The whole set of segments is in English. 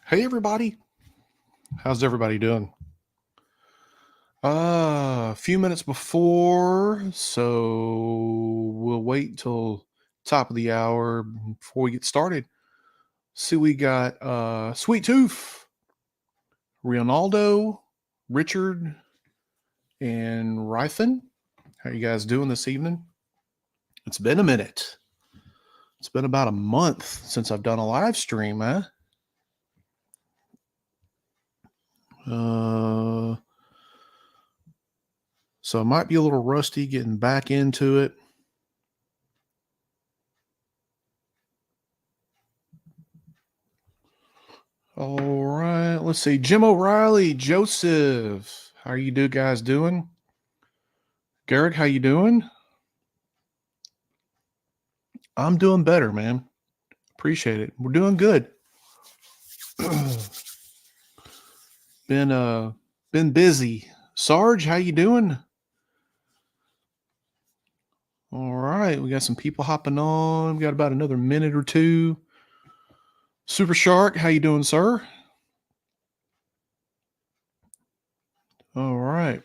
Hey everybody, how's everybody doing? A few minutes before, so we'll wait till top of the hour before we get started. See, we got Sweet Tooth, Ronaldo, Richard, and Rythan. How you guys doing this evening? It's been a minute. It's been about a month since I've done a live stream, huh? Uh, so I might be a little rusty getting back into it. All right, let's see. Jim O'Reilly, Joseph, how are you guys doing? Garrick, how you doing? I'm doing better, man. Appreciate it. We're doing good. been busy. Sarge, how you doing? All right, we got some people hopping on. We got about another minute or two. Super Shark, how you doing, sir? All right.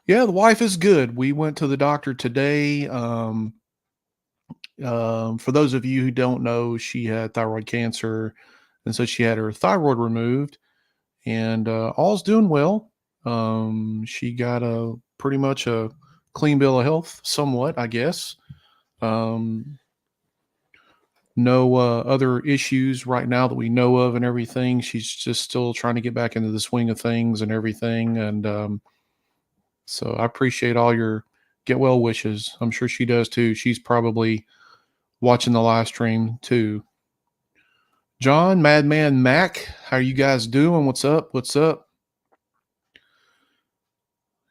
Yeah, the wife is good. We went to the doctor today. For those of you who don't know, she had thyroid cancer, and so she had her thyroid removed, and all's doing well. She got a pretty much a clean bill of health, somewhat, I guess. Um, no other issues right now that we know of, and everything. She's just still trying to get back into the swing of things and everything, and so I appreciate all your get well wishes. I'm sure she does too. She's probably watching the live stream too. John, Madman Mac, how are you guys doing? What's up? What's up?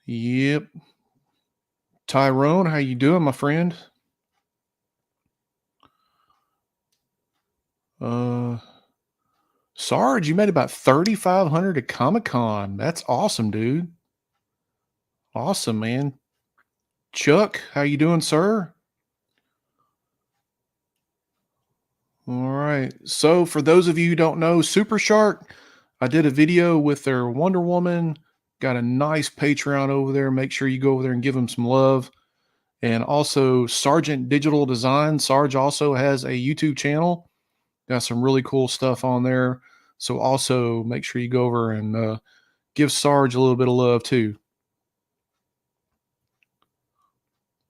Yep. Tyrone, how you doing, my friend? Uh Sarge, you made about 3,500 at Comic-Con. That's awesome, dude. Awesome, man. Chuck, how you doing, sir? All right. So for those of you who don't know, Super Shark, I did a video with their Wonder Woman. Got a nice Patreon over there. Make sure you go over there and give them some love. And also Sergeant Digital Design. Sarge also has a YouTube channel. Got some really cool stuff on there. So also make sure you go over and give Sarge a little bit of love too.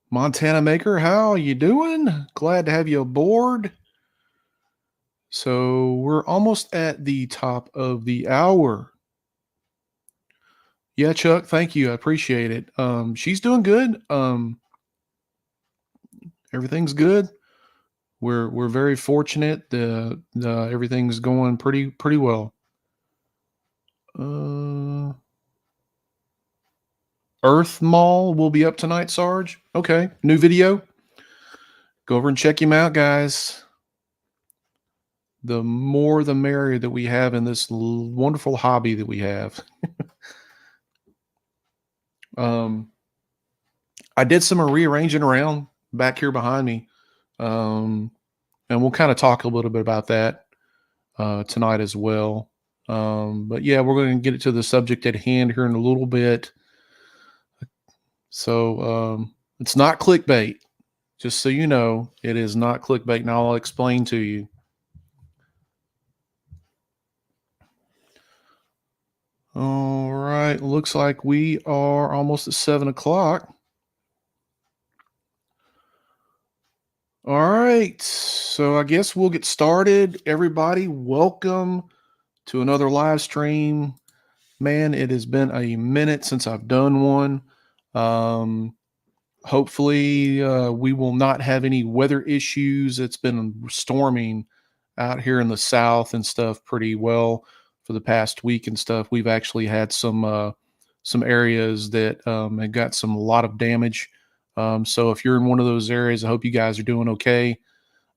Montana Maker, how you doing? Glad to have you aboard. So we're almost at the top of the hour. Yeah, Chuck, thank you. I appreciate it. She's doing good. Everything's good. We're very fortunate. The everything's going pretty well. Uh, Earth Mall will be up tonight, Sarge. Okay, new video. Go over and check him out, guys. The more the merrier that we have in this wonderful hobby that we have. um, I did some rearranging around back here behind me, um, and we'll kind of talk a little bit about that tonight as well. But yeah, we're going to get it to the subject at hand here in a little bit. So it's not clickbait. Just so you know, it is not clickbait. Now I'll explain to you. All right. Looks like we are almost at 7 o'clock. All right. So I guess we'll get started. Everybody, welcome to another live stream. Man, it has been a minute since I've done one. Hopefully, we will not have any weather issues. It's been storming out here in the south and stuff pretty well for the past week and stuff. We've actually had some areas that have got a lot of damage. So if you're in one of those areas, I hope you guys are doing okay.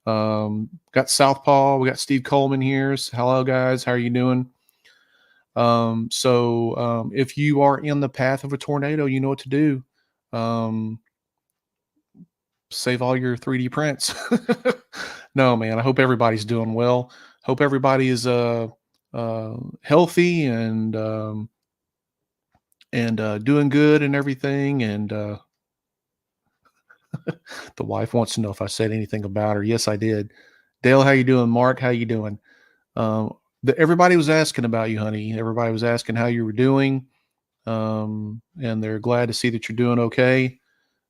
Got Southpaw. We got Steve Coleman here. So hello, guys. How are you doing? If you are in the path of a tornado, you know what to do. Um, save all your 3D prints. No, man, I hope everybody's doing well. Hope everybody is healthy and doing good and everything. And the wife wants to know if I said anything about her. Yes, I did. Dale, how you doing? Mark, how you doing? Um, everybody was asking about you, honey. Everybody was asking how you were doing, and they're glad to see that you're doing okay.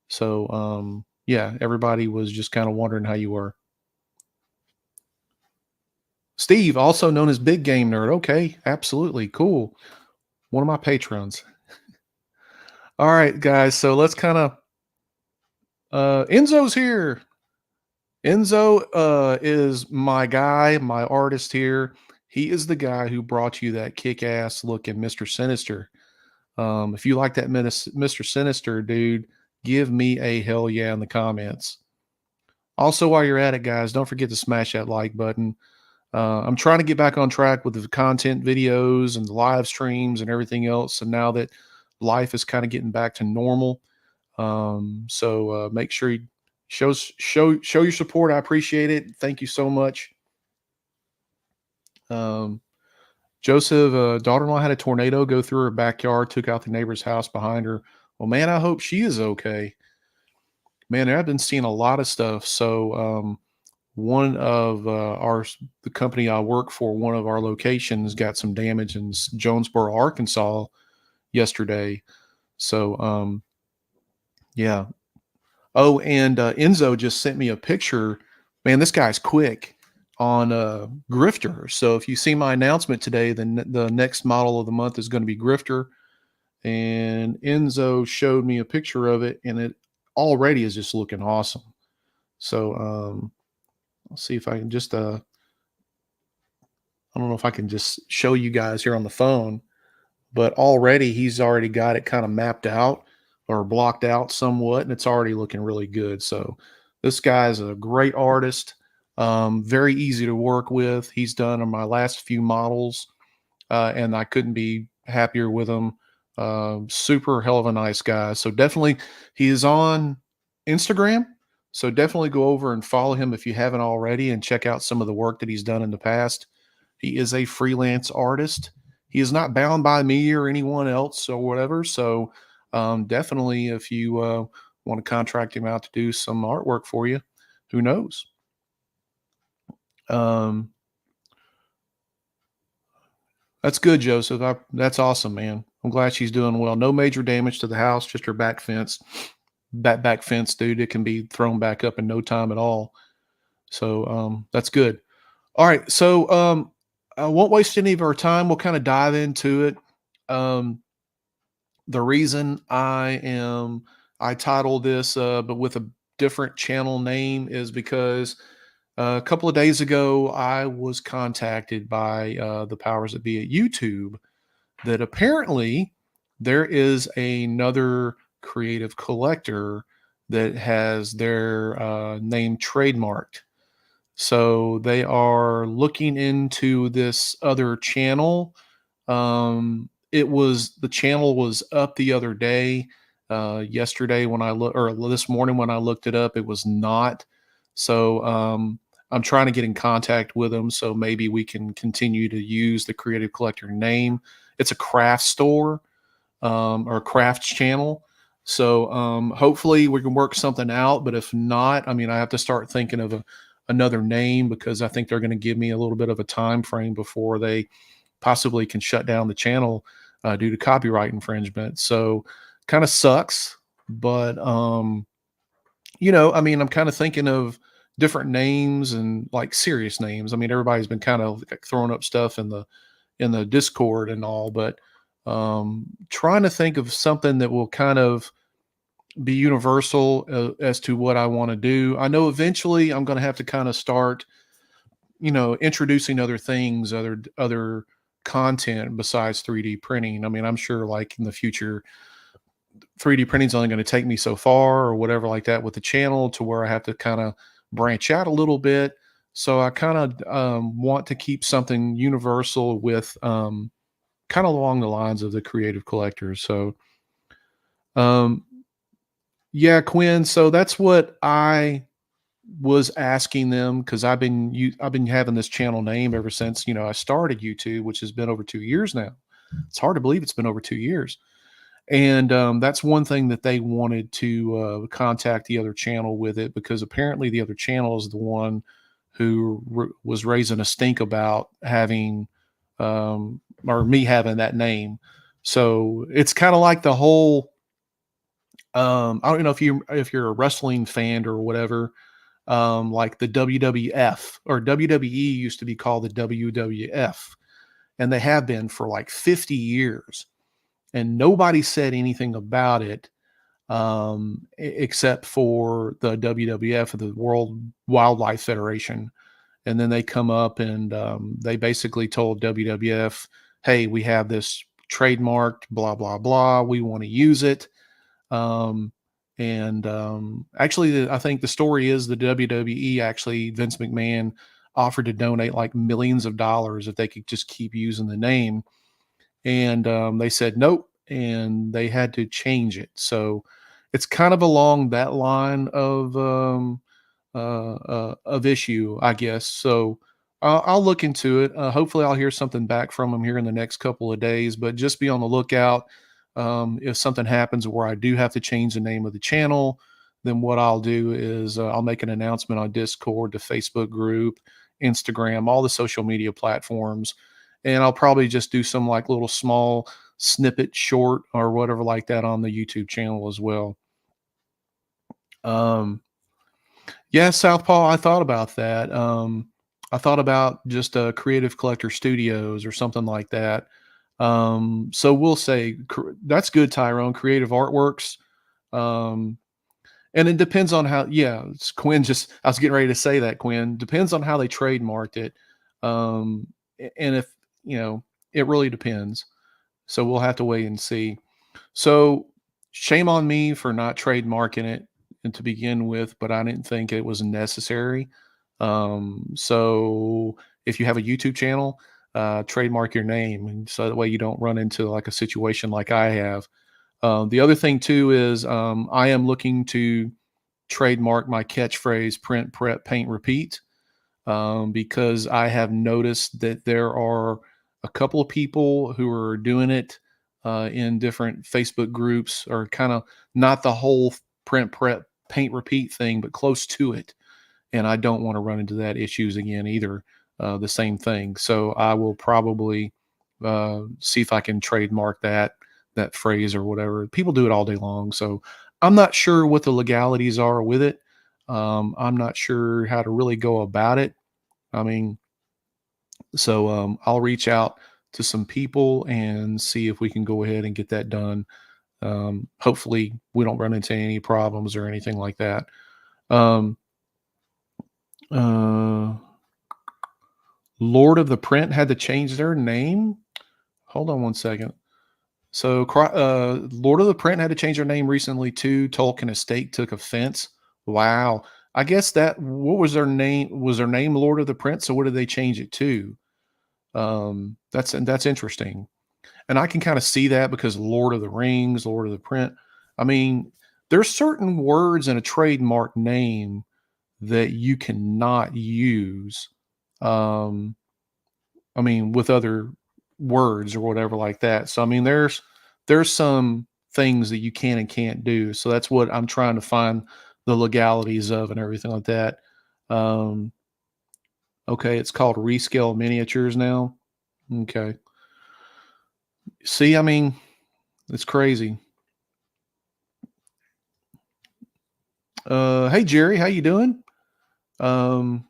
So, yeah, everybody was just kind of wondering how you were. Steve, also known as Big Game Nerd. Okay, absolutely cool. One of my patrons. All right, guys. So let's kind of. Enzo's here. Enzo is my guy, my artist here. He is the guy who brought you that kick-ass looking Mr. Sinister. If you like that Mr. Sinister, dude, give me a hell yeah in the comments. Also, while you're at it, guys, don't forget to smash that like button. I'm trying to get back on track with the content videos and the live streams and everything else. And now that life is kind of getting back to normal, so make sure you show your support. I appreciate it. Thank you so much. Um, Joseph, daughter-in-law had a tornado go through her backyard, took out the neighbor's house behind her. Well, man, I hope she is okay. Man, I've been seeing a lot of stuff. So, one of the company I work for, one of our locations got some damage in Jonesboro, Arkansas yesterday. So, yeah. Oh, and Enzo just sent me a picture. Man, this guy's quick on Grifter. So if you see my announcement today, then the next model of the month is going to be Grifter. And Enzo showed me a picture of it, and it already is just looking awesome. So I'll see if I can just I don't know if I can just show you guys here on the phone, but already he's already got it kind of mapped out or blocked out somewhat, and it's already looking really good. So this guy's a great artist, very easy to work with. He's done on my last few models, and I couldn't be happier with him. Super hell of a nice guy. So definitely, he is on Instagram. So definitely go over and follow him if you haven't already, and check out some of the work that he's done in the past. He is a freelance artist. He is not bound by me or anyone else or whatever. So definitely, if you want to contract him out to do some artwork for you, who knows? Um, that's good, Joseph. That's awesome, man. I'm glad she's doing well. No major damage to the house, just her back fence. Back fence, dude. It can be thrown back up in no time at all. So that's good. All right. So I won't waste any of our time. We'll kind of dive into it. Um, the reason I titled this, but with a different channel name, is because a couple of days ago I was contacted by the powers that be at YouTube that apparently there is another creative collector that has their name trademarked. So they are looking into this other channel. The channel was up the other day. Yesterday when I look, or this morning when I looked it up, it was not. So I'm trying to get in contact with them so maybe we can continue to use the Creative Collector name. It's a craft store, or a crafts channel. So hopefully we can work something out. But if not, I mean, I have to start thinking of another name, because I think they're going to give me a little bit of a time frame before they possibly can shut down the channel due to copyright infringement. So kind of sucks, but I mean, I'm kind of thinking of different names and like serious names. I mean, everybody's been kind of like throwing up stuff in the Discord and all, but trying to think of something that will kind of be universal as to what I want to do. I know eventually I'm going to have to kind of start, introducing other things, other content besides 3D printing. I mean, I'm sure like in the future, 3D printing is only going to take me so far or whatever like that with the channel, to where I have to kind of branch out a little bit. So I kind of want to keep something universal with kind of along the lines of the creative collectors. So um, Yeah, Quinn. So that's what I was asking them because I've been having this channel name ever since I started YouTube, which has been over 2 years now. It's hard to believe it's been over 2 years, and that's one thing that they wanted to contact the other channel with it because apparently the other channel is the one who was raising a stink about having or me having that name. So it's kind of like the whole I don't know if you're a wrestling fan or whatever, like the WWF or WWE used to be called the WWF, and they have been for like 50 years, and nobody said anything about it except for the WWF, the World Wildlife Federation. And then they come up and they basically told WWF, "Hey, we have this trademarked, blah blah blah. We want to use it." Um, and actually, I think the story is the WWE actually Vince McMahon offered to donate like millions of dollars if they could just keep using the name, and they said nope, and they had to change it. So it's kind of along that line of issue, I guess. So I'll look into it. Hopefully, I'll hear something back from them here in the next couple of days. But just be on the lookout. If something happens where I do have to change the name of the channel, then what I'll do is I'll make an announcement on Discord, the Facebook group, Instagram, all the social media platforms, and I'll probably just do some like little small snippet short or whatever like that on the YouTube channel as well. Um, Yeah, Southpaw, I thought about that. I thought about just Creative Collector Studios or something like that. So we'll say that's good, Tyrone. Creative Artworks. Um, and it depends on how, yeah, Quinn just, I was getting ready to say that, Quinn. Depends on how they trademarked it. And if, you know, it really depends. So we'll have to wait and see. So shame on me for not trademarking it and to begin with, but I didn't think it was necessary. So if you have a YouTube channel, trademark your name, and so that way you don't run into like a situation like I have. The other thing too is I am looking to trademark my catchphrase "print, prep, paint, repeat" because I have noticed that there are a couple of people who are doing it in different Facebook groups, or kind of not the whole print, prep, paint, repeat thing, but close to it. And I don't want to run into that issues again either. The same thing. So I will probably see if I can trademark that phrase or whatever. People do it all day long, so I'm not sure what the legalities are with it. I'm not sure how to really go about it. I mean, so I'll reach out to some people and see if we can go ahead and get that done. Hopefully, we don't run into any problems or anything like that. Um, uh, Lord of the Print had to change their name. Hold on one second. So, Lord of the Print had to change their name recently too. Tolkien Estate took offense. Wow. I guess that what was their name? Was their name Lord of the Print? So what did they change it to? That's interesting, and I can kind of see that because Lord of the Rings, Lord of the Print. I mean, there's certain words in a trademark name that you cannot use. Um, I mean, with other words or whatever like that. So I mean, there's some things that you can and can't do. So that's what I'm trying to find the legalities of and everything like that. Um, okay, it's called Rescale Miniatures now. Okay. See, I mean, it's crazy. Hey Jerry, how you doing? Um,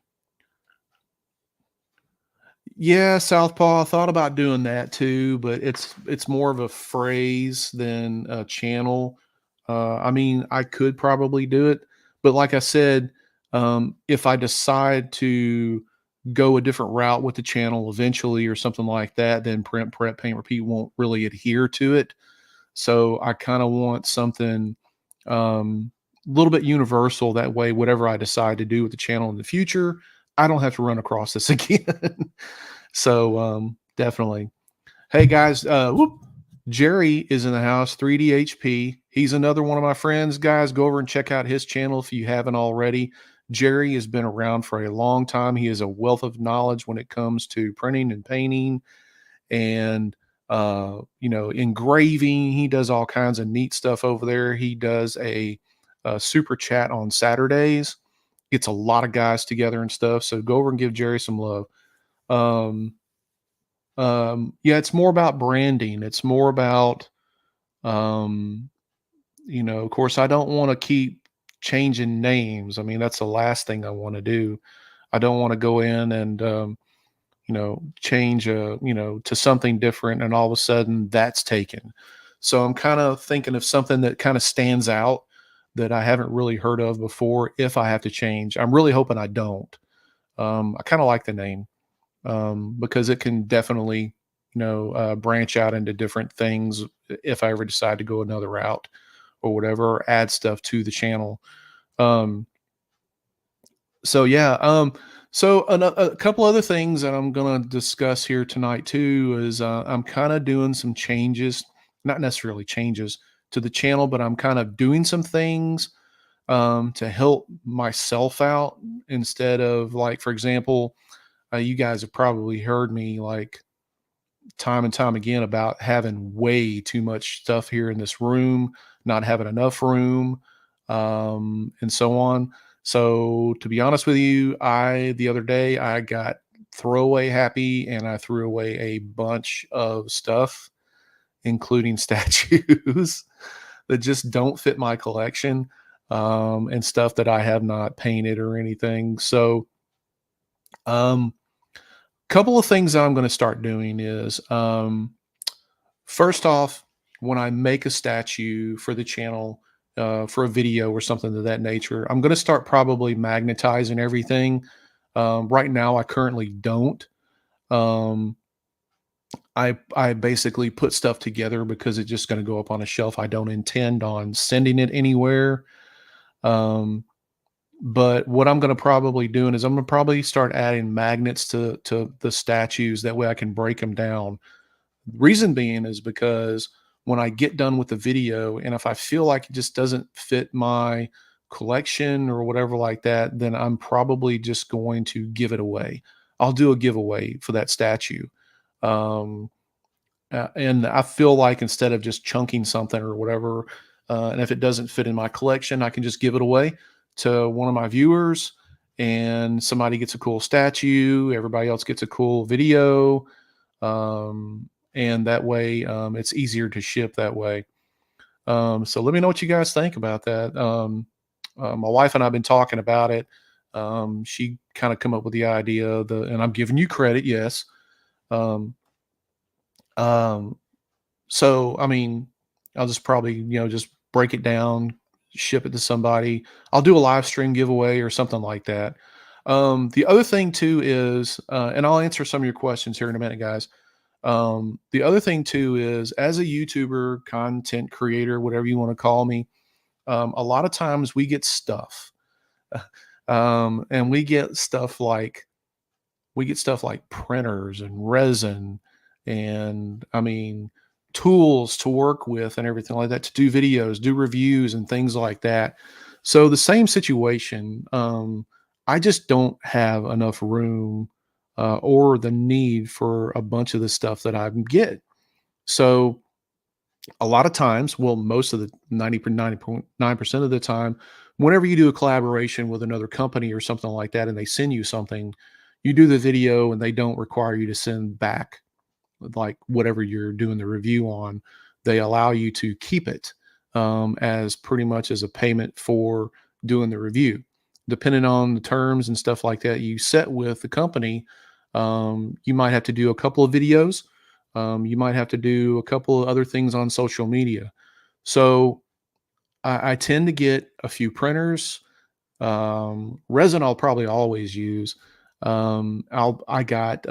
yeah, Southpaw. I thought about doing that too, but it's more of a phrase than a channel. I mean, I could probably do it, but like I said, if I decide to go a different route with the channel eventually or something like that, then print, prep, paint, repeat won't really adhere to it. So I kind of want something a little bit universal. That way, whatever I decide to do with the channel in the future, I don't have to run across this again. So definitely. Hey guys, whoop. Jerry is in the house, 3DHP. He's another one of my friends. Guys, go over and check out his channel if you haven't already. Jerry has been around for a long time. He is a wealth of knowledge when it comes to printing and painting and engraving. He does all kinds of neat stuff over there. He does a super chat on Saturdays. Gets a lot of guys together and stuff. So go over and give Jerry some love. Um, yeah, it's more about branding. It's more about, um, of course, I don't want to keep changing names. I mean, that's the last thing I want to do. I don't want to go in and, change, to something different and all of a sudden that's taken. So I'm kind of thinking of something that kind of stands out that I haven't really heard of before if I have to change. I'm really hoping I don't. I kind of like the name because it can definitely, branch out into different things if I ever decide to go another route or whatever, or add stuff to the channel. Um, so yeah, so a couple other things that I'm going to discuss here tonight too is I'm kind of doing some changes, not necessarily changes to the channel, but I'm kind of doing some things to help myself out instead of, like, for example, you guys have probably heard me like time and time again about having way too much stuff here in this room, not having enough room, and so on. So to be honest with you, the other day I got throwaway happy and I threw away a bunch of stuff, including statues that just don't fit my collection, and stuff that I have not painted or anything. So, um, couple of things that I'm going to start doing is, first off, when I make a statue for the channel, for a video or something of that nature, I'm going to start probably magnetizing everything. Right now, I currently don't. Um, I basically put stuff together because it's just going to go up on a shelf. I don't intend on sending it anywhere. Um, but what I'm going to probably doing is I'm going to probably start adding magnets to the statues. That way, I can break them down. Reason being is because when I get done with the video, and if I feel like it just doesn't fit my collection or whatever like that, then I'm probably just going to give it away. I'll do a giveaway for that statue. Um, and I feel like instead of just chunking something or whatever, and if it doesn't fit in my collection, I can just give it away to one of my viewers, and somebody gets a cool statue, everybody else gets a cool video, and that way it's easier to ship that way. So let me know what you guys think about that. My wife and I've been talking about it. She kind of come up with the idea, and I'm giving you credit, yes. Um, um, so I mean, I'll just probably just break it down, ship it to somebody. I'll do a live stream giveaway or something like that. The other thing too is, and I'll answer some of your questions here in a minute, guys. The other thing too is, as a YouTuber, content creator, whatever you want to call me, a lot of times we get stuff, and we get stuff like printers and resin, and I mean tools to work with and everything like that to do videos, do reviews, and things like that. So the same situation. I just don't have enough room or the need for a bunch of the stuff that I get. So a lot of times, well, most of the 90.9% of the time, whenever you do a collaboration with another company or something like that, and they send you something, you do the video and they don't require you to send back like whatever you're doing the review on. They allow you to keep it as pretty much as a payment for doing the review. Depending on the terms and stuff like that you set with the company, you might have to do a couple of videos. You might have to do a couple of other things on social media. So I tend to get a few printers. Resin I'll probably always use. I got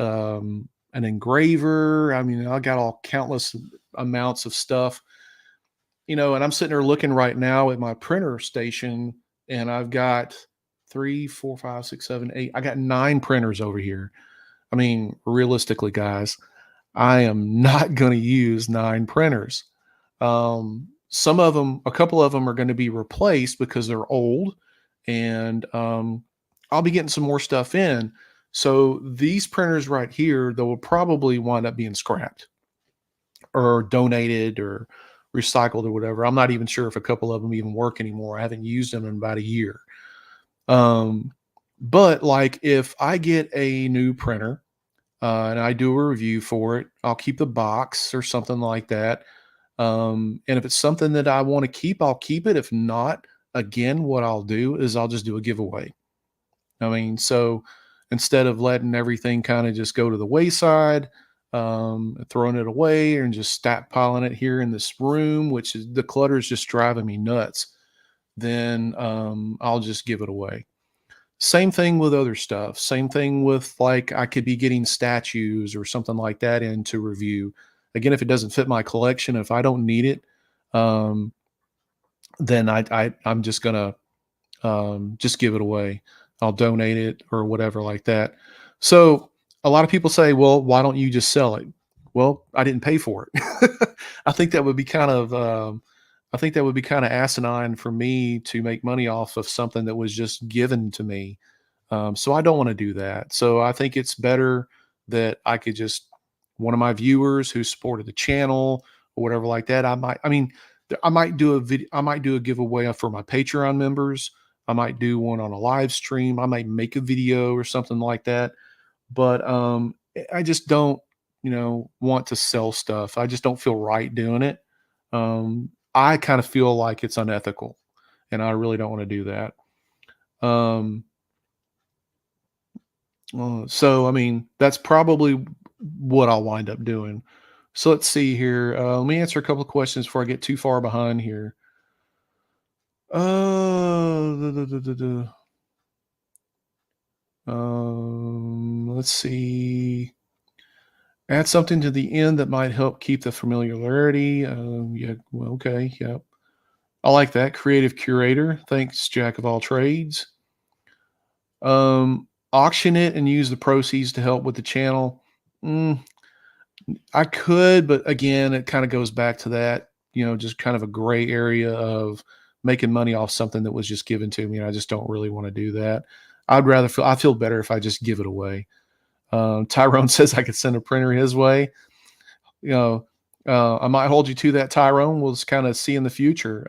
an engraver. I mean, I got all countless amounts of stuff, and I'm sitting there looking right now at my printer station, and I've got three, four, five, six, seven, eight. I got nine printers over here. I mean, realistically, guys, I am not going to use 9 printers. Some of them, a couple of them are going to be replaced because they're old, and I'll be getting some more stuff in. So these printers right here, they will probably wind up being scrapped or donated or recycled or whatever. I'm not even sure if a couple of them even work anymore. I haven't used them in about a year. Um, but like if I get a new printer and I do a review for it, I'll keep the box or something like that. And if it's something that I want to keep, I'll keep it. If not, again, what I'll do is I'll just do a giveaway. I mean, so instead of letting everything kind of just go to the wayside, throwing it away and just stockpiling it here in this room, which is the clutter is just driving me nuts, then I'll just give it away. Same thing with other stuff. Same thing with like I could be getting statues or something like that in to review. Again, if it doesn't fit my collection, if I don't need it, um, then I'm just gonna just give it away. I'll donate it or whatever like that. So a lot of people say, well, why don't you just sell it? Well, I didn't pay for it. I think that would be kind of I think that would be kind of asinine for me to make money off of something that was just given to me. So I don't want to do that. So I think it's better that I could just one of my viewers who supported the channel or whatever like that. I mean, I might do a video. I might do a giveaway for my Patreon members. I might do one on a live stream. I might make a video or something like that. But I just don't, want to sell stuff. I just don't feel right doing it. I kind of feel like it's unethical, and I really don't want to do that. Um, so I mean, that's probably what I'll wind up doing. So let's see here. Let me answer a couple of questions before I get too far behind here. Duh, duh, duh, duh, duh. Let's see. Add something to the end that might help keep the familiarity. Yeah, well, okay, yeah. I like that. Creative curator. Thanks, Jack of all trades. Auction it and use the proceeds to help with the channel. Mm, I could, but again, it kind of goes back to that, just kind of a gray area of making money off something that was just given to me. And I just don't really want to do that. I feel better if I just give it away. Tyrone says I could send a printer his way. You know, I might hold you to that, Tyrone. We'll just kind of see in the future.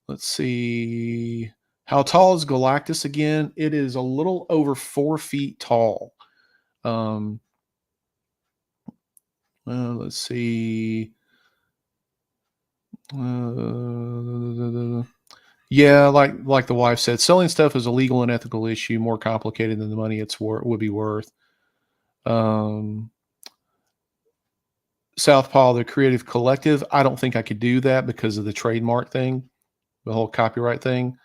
Let's see. How tall is Galactus again? It is a little over 4 feet tall. Um, let's see. Yeah, like the wife said, selling stuff is a legal and ethical issue, more complicated than the money it's would be worth. Um, Southpaw, the Creative Collective. I don't think I could do that because of the trademark thing, the whole copyright thing.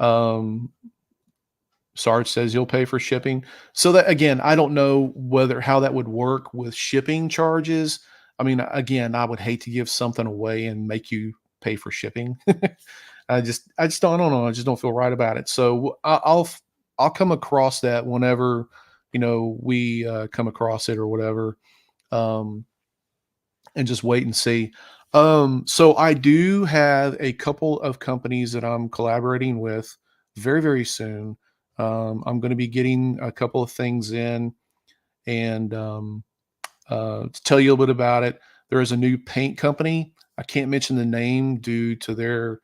Um, Sarge says you'll pay for shipping. So that again, I don't know how that would work with shipping charges. I mean, again, I would hate to give something away and make you pay for shipping. I don't know. I just don't feel right about it. So I'll come across that whenever we come across it or whatever, um, and just wait and see. So I do have a couple of companies that I'm collaborating with very very soon. I'm going to be getting a couple of things in, and to tell you a little bit about it, there is a new paint company. I can't mention the name due to their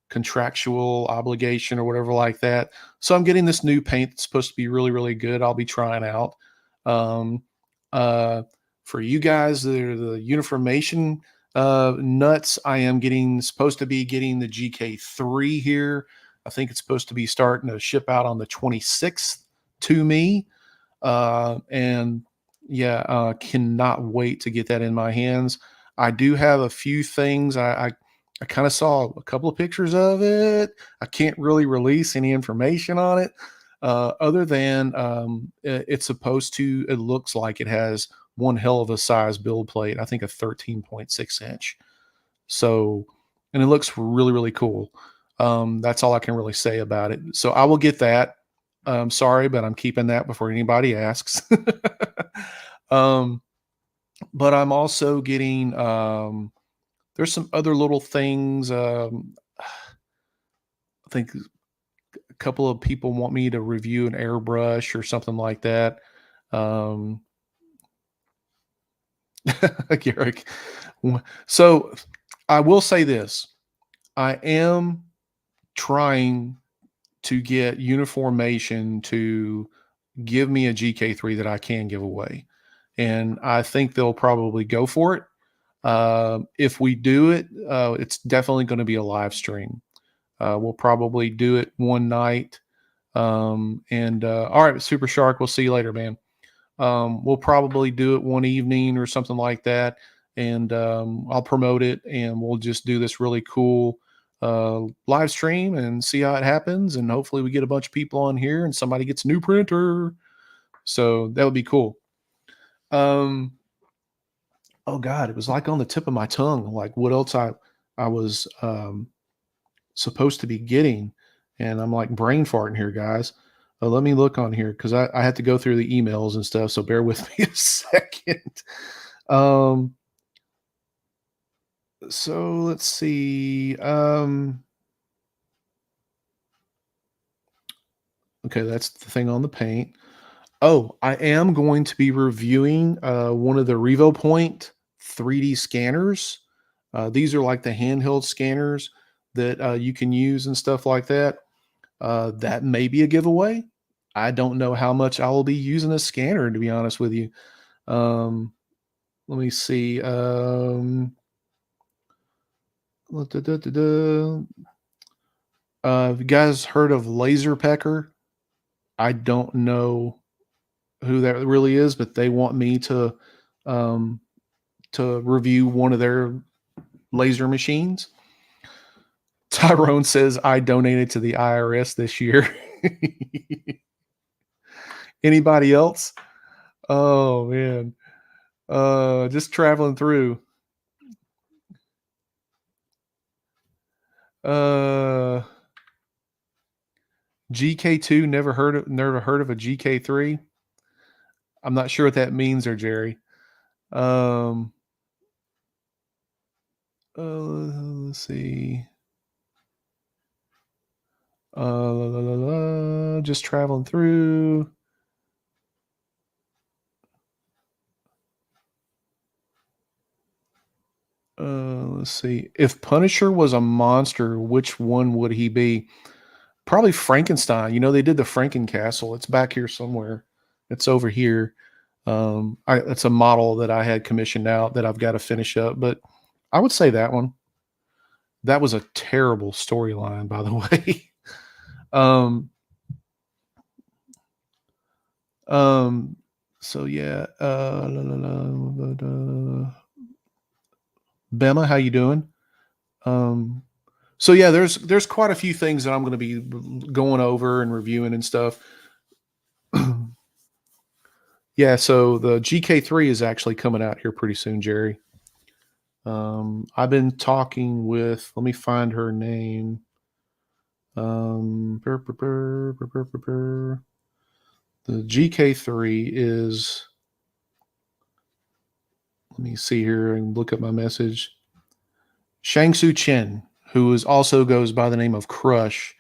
contractual obligation or whatever like that. So I'm getting this new paint that's supposed to be really, really good. I'll be trying out. Um, uh, for you guys that are the Uniformation nuts, I am supposed to be getting the GK3 here. I think it's supposed to be starting to ship out on the 26th to me. And yeah, cannot wait to get that in my hands. I do have a few things. I kind of saw a couple of pictures of it. I can't really release any information on it, other than it's supposed to. It looks like it has one hell of a size build plate. I think a 13.6 inch. So, and it looks really really cool. That's all I can really say about it. So I will get that. Sorry, but I'm keeping that before anybody asks. um, but I'm also getting, there's some other little things. I think a couple of people want me to review an airbrush or something like that. Um, Garrick. So I will say this: I am trying to get Uniformation to give me a GK3 that I can give away, and I think they'll probably go for it. If we do it, it's definitely going to be a live stream. We'll probably do it one night. And all right, Super Shark, we'll see you later, man. We'll probably do it one evening or something like that, and I'll promote it, and we'll just do this really cool live stream and see how it happens. And hopefully, we get a bunch of people on here, and somebody gets a new printer. So that would be cool. Um, oh God, it was like on the tip of my tongue, like what else I was supposed to be getting, and I'm like brain farting here, guys. Let me look on here because I had to go through the emails and stuff. So bear with me a second. Um, so let's see. Okay, that's the thing on the paint. Oh, I am going to be reviewing one of the RevoPoint 3D scanners. These are like the handheld scanners that you can use and stuff like that. That may be a giveaway. I don't know how much I will be using a scanner, to be honest with you. Um, Let me see. Have you guys heard of Laser Pecker? I don't know who that really is, but they want me um, to review one of their laser machines. Tyrone says I donated to the IRS this year. Anybody else? Oh man. Just traveling through. Uh GK2, never heard of a GK3. I'm not sure what that means there, Jerry. Um let's see. Just traveling through. Let's see. If Punisher was a monster, which one would he be? Probably Frankenstein. You know, they did the Frankencastle. It's back here somewhere. It's over here. It's a model that I had commissioned out that I've got to finish up, but I would say that one. That was a terrible storyline, by the way. um, um, so yeah, Bema, how you doing? Um, so yeah, there's quite a few things that I'm going to be going over and reviewing and stuff. Yeah, so the GK3 is actually coming out here pretty soon, Jerry. I've been talking with, let me find her name. Burr, burr, burr, burr, burr, burr, burr. The GK3 is, let me see here and look up my message. Shang-Su Chen, who is also goes by the name of Crush.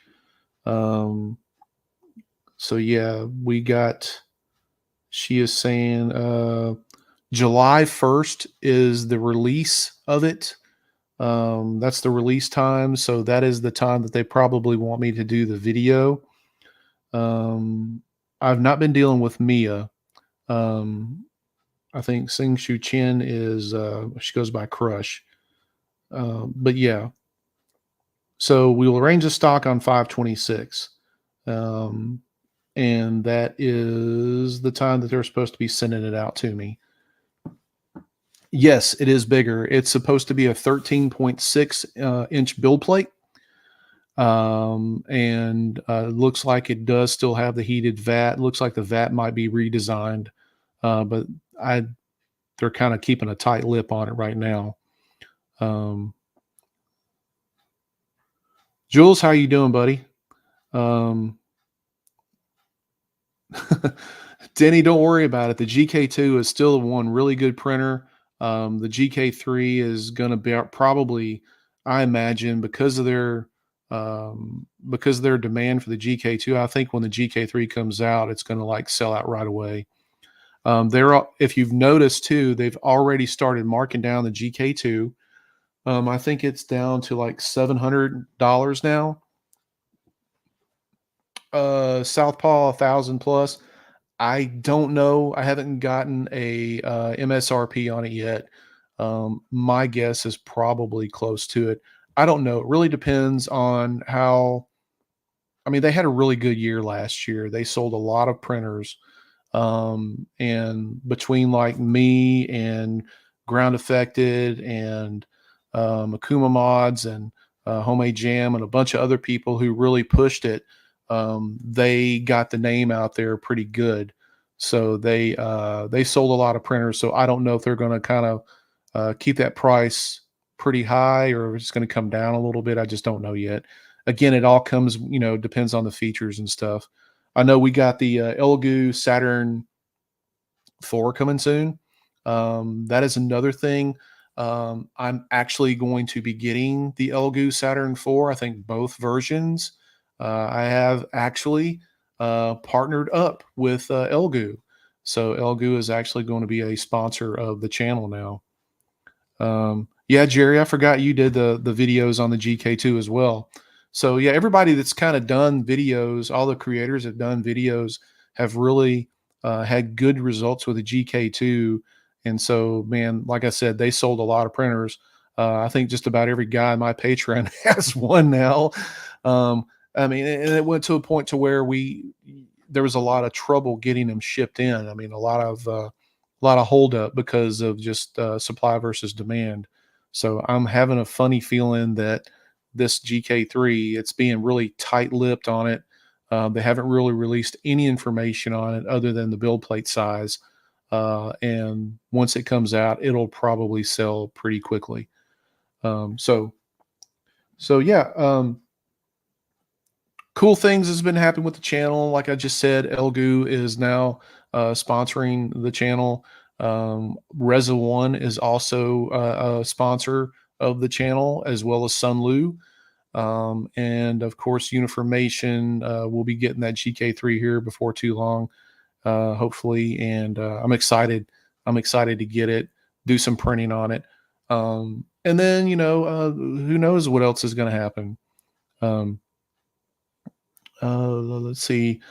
Um, so yeah, she is saying July 1st is the release of it. That's the release time. So that is the time that they probably want me to do the video. I've not been dealing with Mia. Um, I think Sing Shu Chen is, she goes by Crush. But yeah, so we will arrange a stock on 526. Um, and that is the time that they're supposed to be sending it out to me. Yes, it is bigger. It's supposed to be a 13.6 inch build plate. And looks like it does still have the heated vat. Looks like the vat might be redesigned, but I they're kind of keeping a tight lip on it right now. Um, Jules, how you doing, buddy? Um, Denny, don't worry about it. The GK2 is still one really good printer. The GK3 is going to be probably, I imagine, because of their demand for the GK2. I think when the GK3 comes out, it's going to like sell out right away. If you've noticed too, they've already started marking down the GK2. I think it's down to like $700 now. Southpaw 1,000 plus. I don't know. I haven't gotten a MSRP on it yet. My guess is probably close to it. I don't know. It really depends on how. I mean, they had a really good year last year. They sold a lot of printers, and between like me and Ground Affected and Akuma Mods and Homemade Jam and a bunch of other people who really pushed it, they got the name out there pretty good. So they sold a lot of printers. So I don't know if they're going to kind of keep that price pretty high or if it's going to come down a little bit. I just don't know yet. Again, it all comes, depends on the features and stuff. I know we got the Elegoo Saturn 4 coming soon. That is another thing. I'm actually going to be getting the Elegoo Saturn 4. I think both versions. I have actually partnered up with Elegoo. So Elegoo is actually going to be a sponsor of the channel now. Yeah, Jerry, I forgot you did the videos on the GK2 as well. So yeah, everybody that's kind of done videos, all the creators that have done videos have really had good results with the GK2. And so, man, like I said, they sold a lot of printers. I think just about every guy in my Patreon has one now. I mean, and it went to a point to where there was a lot of trouble getting them shipped in. I mean, a lot of holdup because of just supply versus demand. So I'm having a funny feeling that this GK3, it's being really tight-lipped on it. They haven't really released any information on it other than the build plate size. And once it comes out, it'll probably sell pretty quickly. So yeah, cool things has been happening with the channel. Like I just said, Elegoo is now sponsoring the channel. Reza One is also a sponsor of the channel, as well as Sunlu. And of course, Uniformation will be getting that GK3 here before too long, hopefully. And I'm excited. I'm excited to get it, do some printing on it. And then, who knows what else is going to happen. Let's see.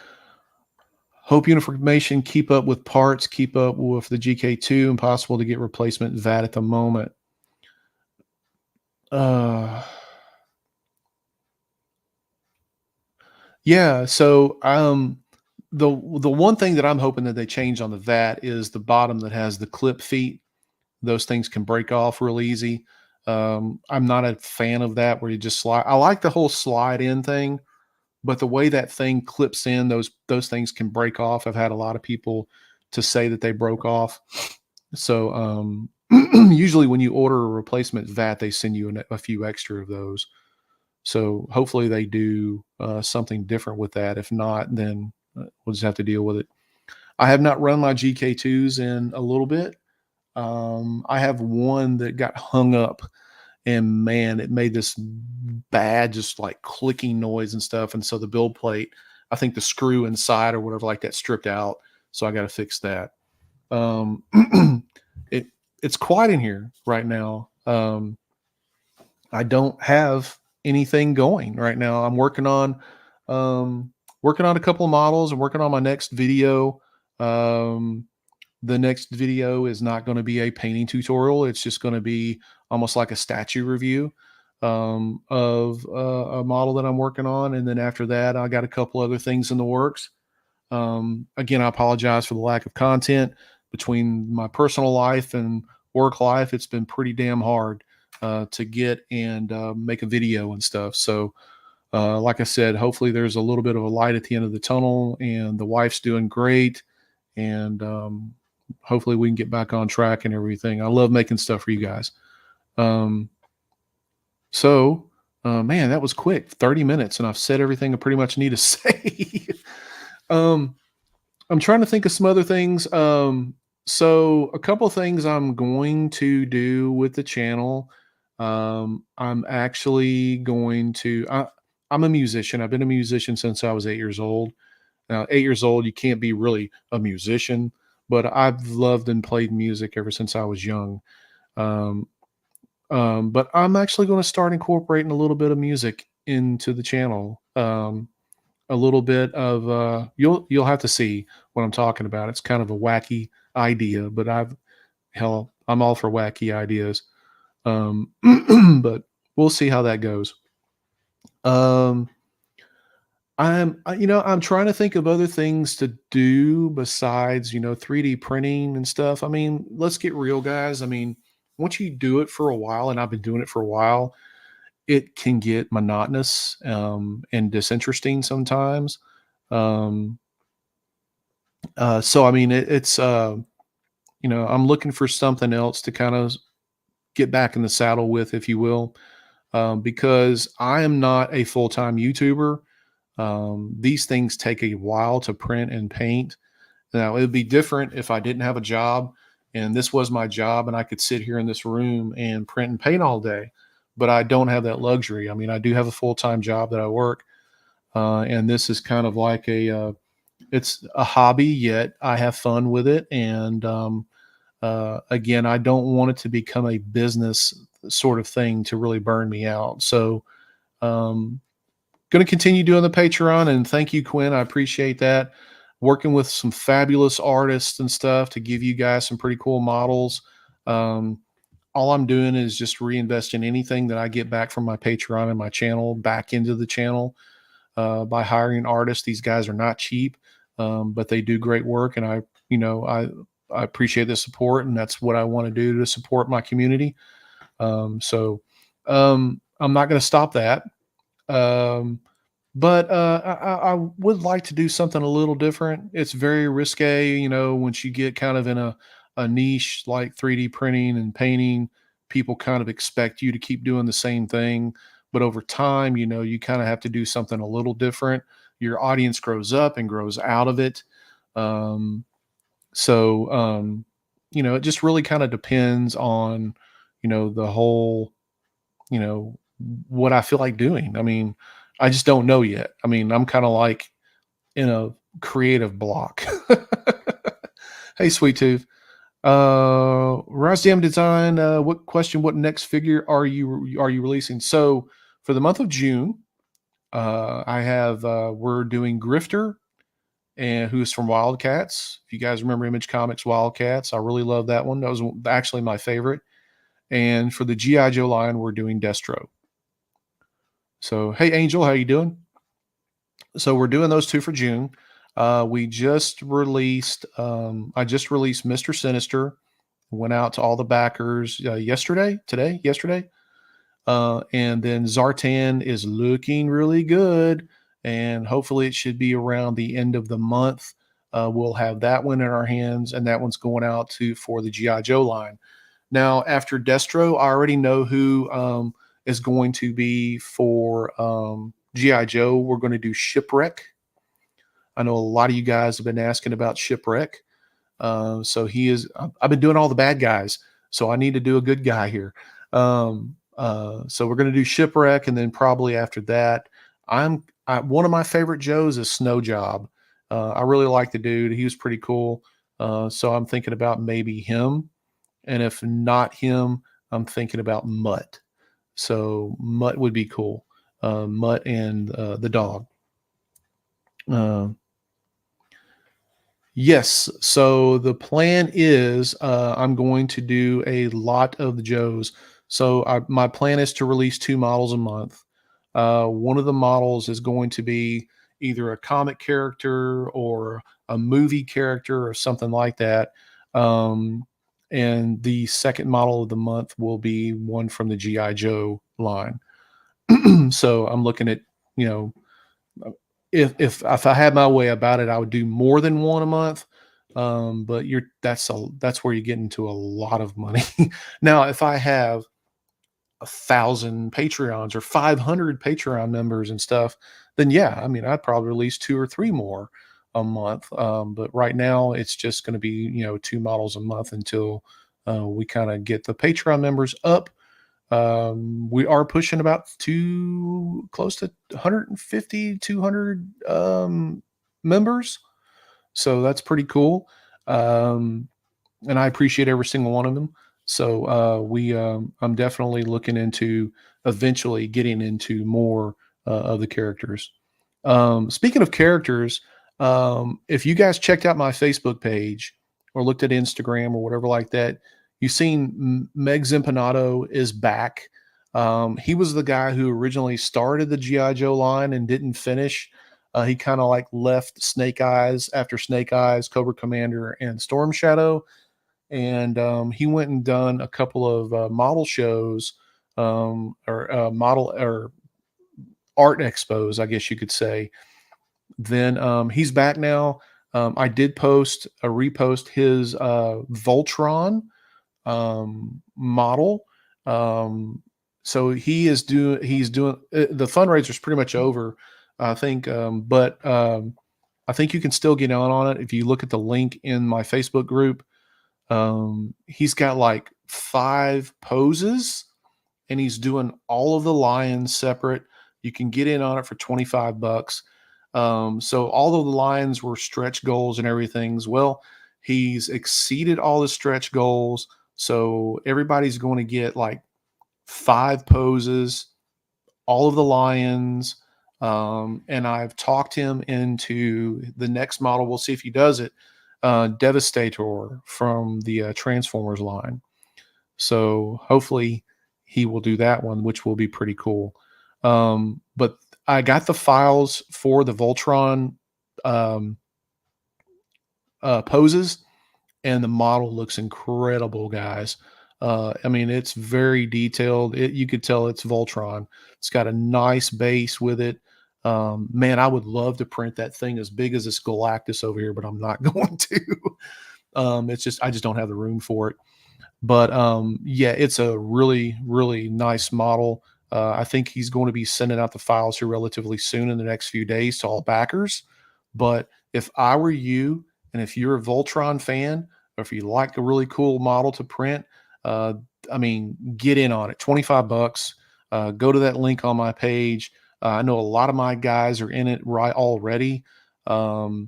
Hope Uniformation keep up with parts, keep up with the GK2. Impossible to get replacement VAT at the moment. Yeah. So the one thing that I'm hoping that they change on the VAT is the bottom that has the clip feet. Those things can break off real easy. I'm not a fan of that where you just slide. I like the whole slide in thing, but the way that thing clips in, those things can break off. I've had a lot of people to say that they broke off. So usually when you order a replacement VAT, they send you a few extra of those. So hopefully they do something different with that. If not, then we'll just have to deal with it. I have not run my GK2s in a little bit. I have one that got hung up, and man, it made this bad, just like clicking noise and stuff. And so the build plate, I think the screw inside or whatever like that stripped out. So I got to fix that. It's quiet in here right now. I don't have anything going right now. I'm working on a couple of models. I'm working on my next video. The next video is not going to be a painting tutorial. It's just going to be almost like a statue review of a model that I'm working on. And then after that, I got a couple other things in the works. Again, I apologize for the lack of content between my personal life and work life. It's been pretty damn hard to get and make a video and stuff. So like I said, hopefully there's a little bit of a light at the end of the tunnel, and the wife's doing great. And hopefully we can get back on track and everything. I love making stuff for you guys. Man, that was quick, 30 minutes, and I've said everything I pretty much need to say. I'm trying to think of some other things. So a couple things I'm going to do with the channel. I'm actually going to. I'm a musician. I've been a musician since I was 8 years old. Now, 8 years old, you can't be really a musician, but I've loved and played music ever since I was young. Um, but I'm actually going to start incorporating a little bit of music into the channel. A little bit of you'll have to see what I'm talking about. It's kind of a wacky idea, but I'm all for wacky ideas. Um, but we'll see how that goes. Um, I'm trying to think of other things to do besides, 3D printing and stuff. I mean, let's get real, guys. I mean, once you do it for a while, and I've been doing it for a while, it can get monotonous and disinteresting sometimes. Um, so I mean, I'm looking for something else to kind of get back in the saddle with, if you will, because I am not a full time YouTuber. These things take a while to print and paint. Now, it would be different if I didn't have a job and this was my job and I could sit here in this room and print and paint all day. But I don't have that luxury. I mean, I do have a full time job that I work, and this is kind of like it's a hobby. Yet I have fun with it, and again, I don't want it to become a business sort of thing to really burn me out. So, um, going to continue doing the Patreon, and thank you, Quinn. I appreciate that. Working with some fabulous artists and stuff to give you guys some pretty cool models. Um, all I'm doing is just reinvesting anything that I get back from my Patreon and my channel back into the channel by hiring artists. These guys are not cheap, but they do great work, and I appreciate the support, and that's what I want to do to support my community. So I'm not going to stop that. Um, but I would like to do something a little different. It's very risque, once you get kind of in a niche like 3D printing and painting, people kind of expect you to keep doing the same thing. But over time, you kind of have to do something a little different. Your audience grows up and grows out of it. Um, so it just really kind of depends on, the whole, you know, what I feel like doing. I mean, I just don't know yet. I mean, I'm kind of like in a creative block. Hey, Sweet Tooth. Razdam Design. What next figure are you releasing? So for the month of June, I have we're doing Grifter, and who's from Wildcats. If you guys remember Image Comics Wildcats, I really love that one. That was actually my favorite. And for the GI Joe line, we're doing Destro. So hey, Angel, how you doing? So we're doing those two for June. We just released. I just released Mr. Sinister. Went out to all the backers yesterday, and then Zartan is looking really good, and hopefully it should be around the end of the month. We'll have that one in our hands, and that one's going out to for the GI Joe line. Now, after Destro, I already know who is going to be for GI Joe. We're going to do Shipwreck. I know a lot of you guys have been asking about Shipwreck. So he is. I've been doing all the bad guys, so I need to do a good guy here. So we're going to do Shipwreck, and then probably after that, one of my favorite Joes is Snow Job. I really like the dude. He was pretty cool. So I'm thinking about maybe him, and if not him, I'm thinking about Mutt. So Mutt would be cool. Mutt and the dog. Uh, Yes. So the plan is I'm going to do a lot of the Joes. So my plan is to release two models a month. One of the models is going to be either a comic character or a movie character or something like that. Um, and the second model of the month will be one from the GI Joe line. So I'm looking at, you know, if I had my way about it, I would do more than one a month. But that's where you get into a lot of money. Now, if I have 1,000 Patreons or 500 Patreon members and stuff, then yeah, I mean, I'd probably release two or three more. a month. But right now, it's just going to be, 2 models a month until we kind of get the Patreon members up. We are pushing about close to 150, 200 members. So that's pretty cool. Um, and I appreciate every single one of them. So I'm definitely looking into eventually getting into more of the characters. Speaking of characters, if you guys checked out my Facebook page or looked at Instagram or whatever like that, you've seen Meg Zimpanato is back. He was the guy who originally started the GI Joe line and didn't finish. He kind of like left Snake Eyes after Snake Eyes, Cobra Commander, and Storm Shadow, and he went and done a couple of model shows, or model or art expos, I guess you could say. Then he's back now. I did repost his Voltron model. So he's doing the fundraiser's pretty much over, I think. But I think you can still get on it if you look at the link in my Facebook group. He's got like 5 poses, and he's doing all of the lions separate. You can get in on it for $25. So all of the lions were stretch goals and everything's well. He's exceeded all the stretch goals. So everybody's going to get like 5 poses, all of the lions. And I've talked him into the next model. We'll see if he does it. Devastator from the Transformers line. So hopefully he will do that one, which will be pretty cool. But I got the files for the Voltron poses, and the model looks incredible, guys. I mean, it's very detailed. You could tell it's Voltron. It's got a nice base with it. Man, I would love to print that thing as big as this Galactus over here, but I'm not going to. It's just I just don't have the room for it. But yeah, it's a really, really nice model. I think he's going to be sending out the files here relatively soon in the next few days to all backers. But if I were you, and if you're a Voltron fan, or if you like a really cool model to print, uh, I mean, get in on it. $25. Go to that link on my page. I know a lot of my guys are in it right already. Yeah,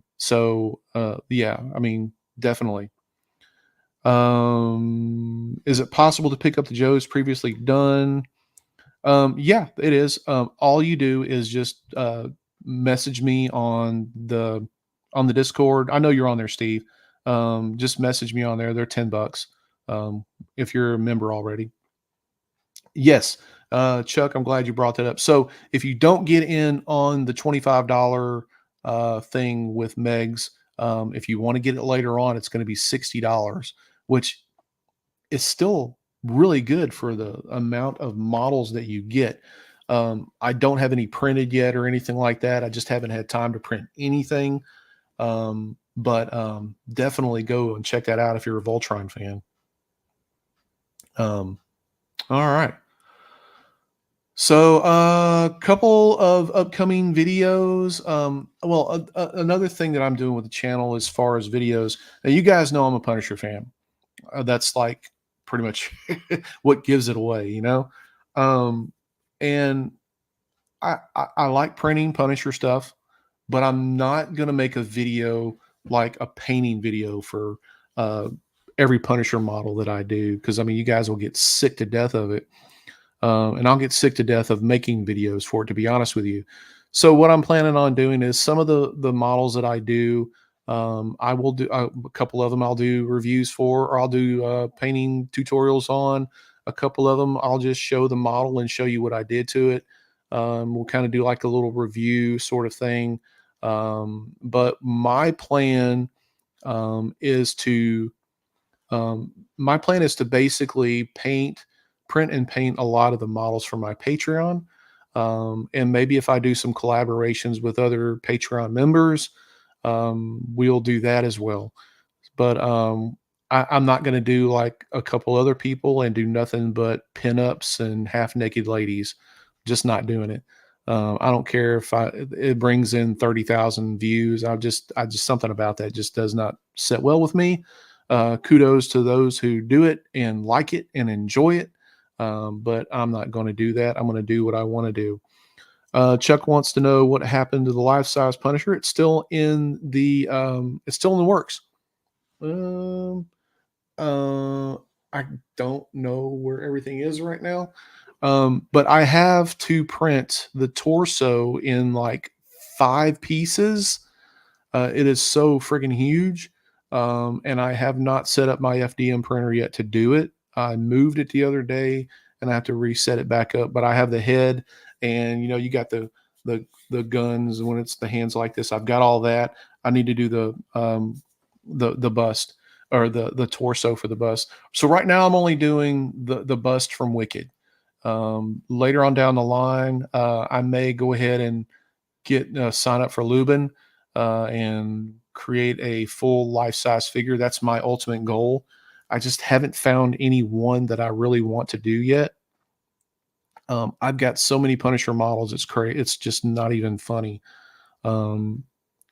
I mean, definitely. Is it possible to pick up the Joes previously done? Yeah, it is. All you do is just message me on the Discord. I know you're on there, Steve. Just message me on there. They're $10 if you're a member already. Yes, Chuck, I'm glad you brought that up. So if you don't get in on the $25 thing with Megs, if you want to get it later on, it's going to be $60, which is still really good for the amount of models that you get. I don't have any printed yet or anything like that. I just haven't had time to print anything. But definitely go and check that out if you're a Voltron fan. All right. So a couple of upcoming videos. Another thing that I'm doing with the channel as far as videos. Now, you guys know I'm a Punisher fan. That's like pretty much what gives it away, you know. And I like printing Punisher stuff, but I'm not gonna make a video like a painting video for uh, every Punisher model that I do, because I mean you guys will get sick to death of it, and I'll get sick to death of making videos for it, to be honest with you. So what I'm planning on doing is some of the models that I do, I will do a couple of them. I'll do reviews for, or I'll do painting tutorials on. A couple of them, I'll just show the model and show you what I did to it. We'll kind of do like a little review sort of thing. But my plan is to basically print and paint a lot of the models for my Patreon. And maybe if I do some collaborations with other Patreon members, we'll do that as well. But I'm not going to do like a couple other people and do nothing but pinups and half naked ladies. Just not doing it. I don't care if it brings in 30,000 views. I just something about that just does not sit well with me. Kudos to those who do it and like it and enjoy it. But I'm not going to do that. I'm going to do what I want to do. Chuck wants to know what happened to the life size Punisher. It's still in the works. Um, uh, I don't know where everything is right now. But I have to print the torso in like 5 pieces. It is so friggin' huge. And I have not set up my FDM printer yet to do it. I moved it the other day and I have to reset it back up. But I have the head, and you got the guns when it's the hands like this. I've got all that. I need to do the bust, or the torso for the bust. So right now I'm only doing the bust from Wicked. Later on down the line, I may go ahead and get sign up for Lubin and create a full life size figure. That's my ultimate goal. I just haven't found any one that I really want to do yet. I've got so many Punisher models. It's crazy. It's just not even funny. Um,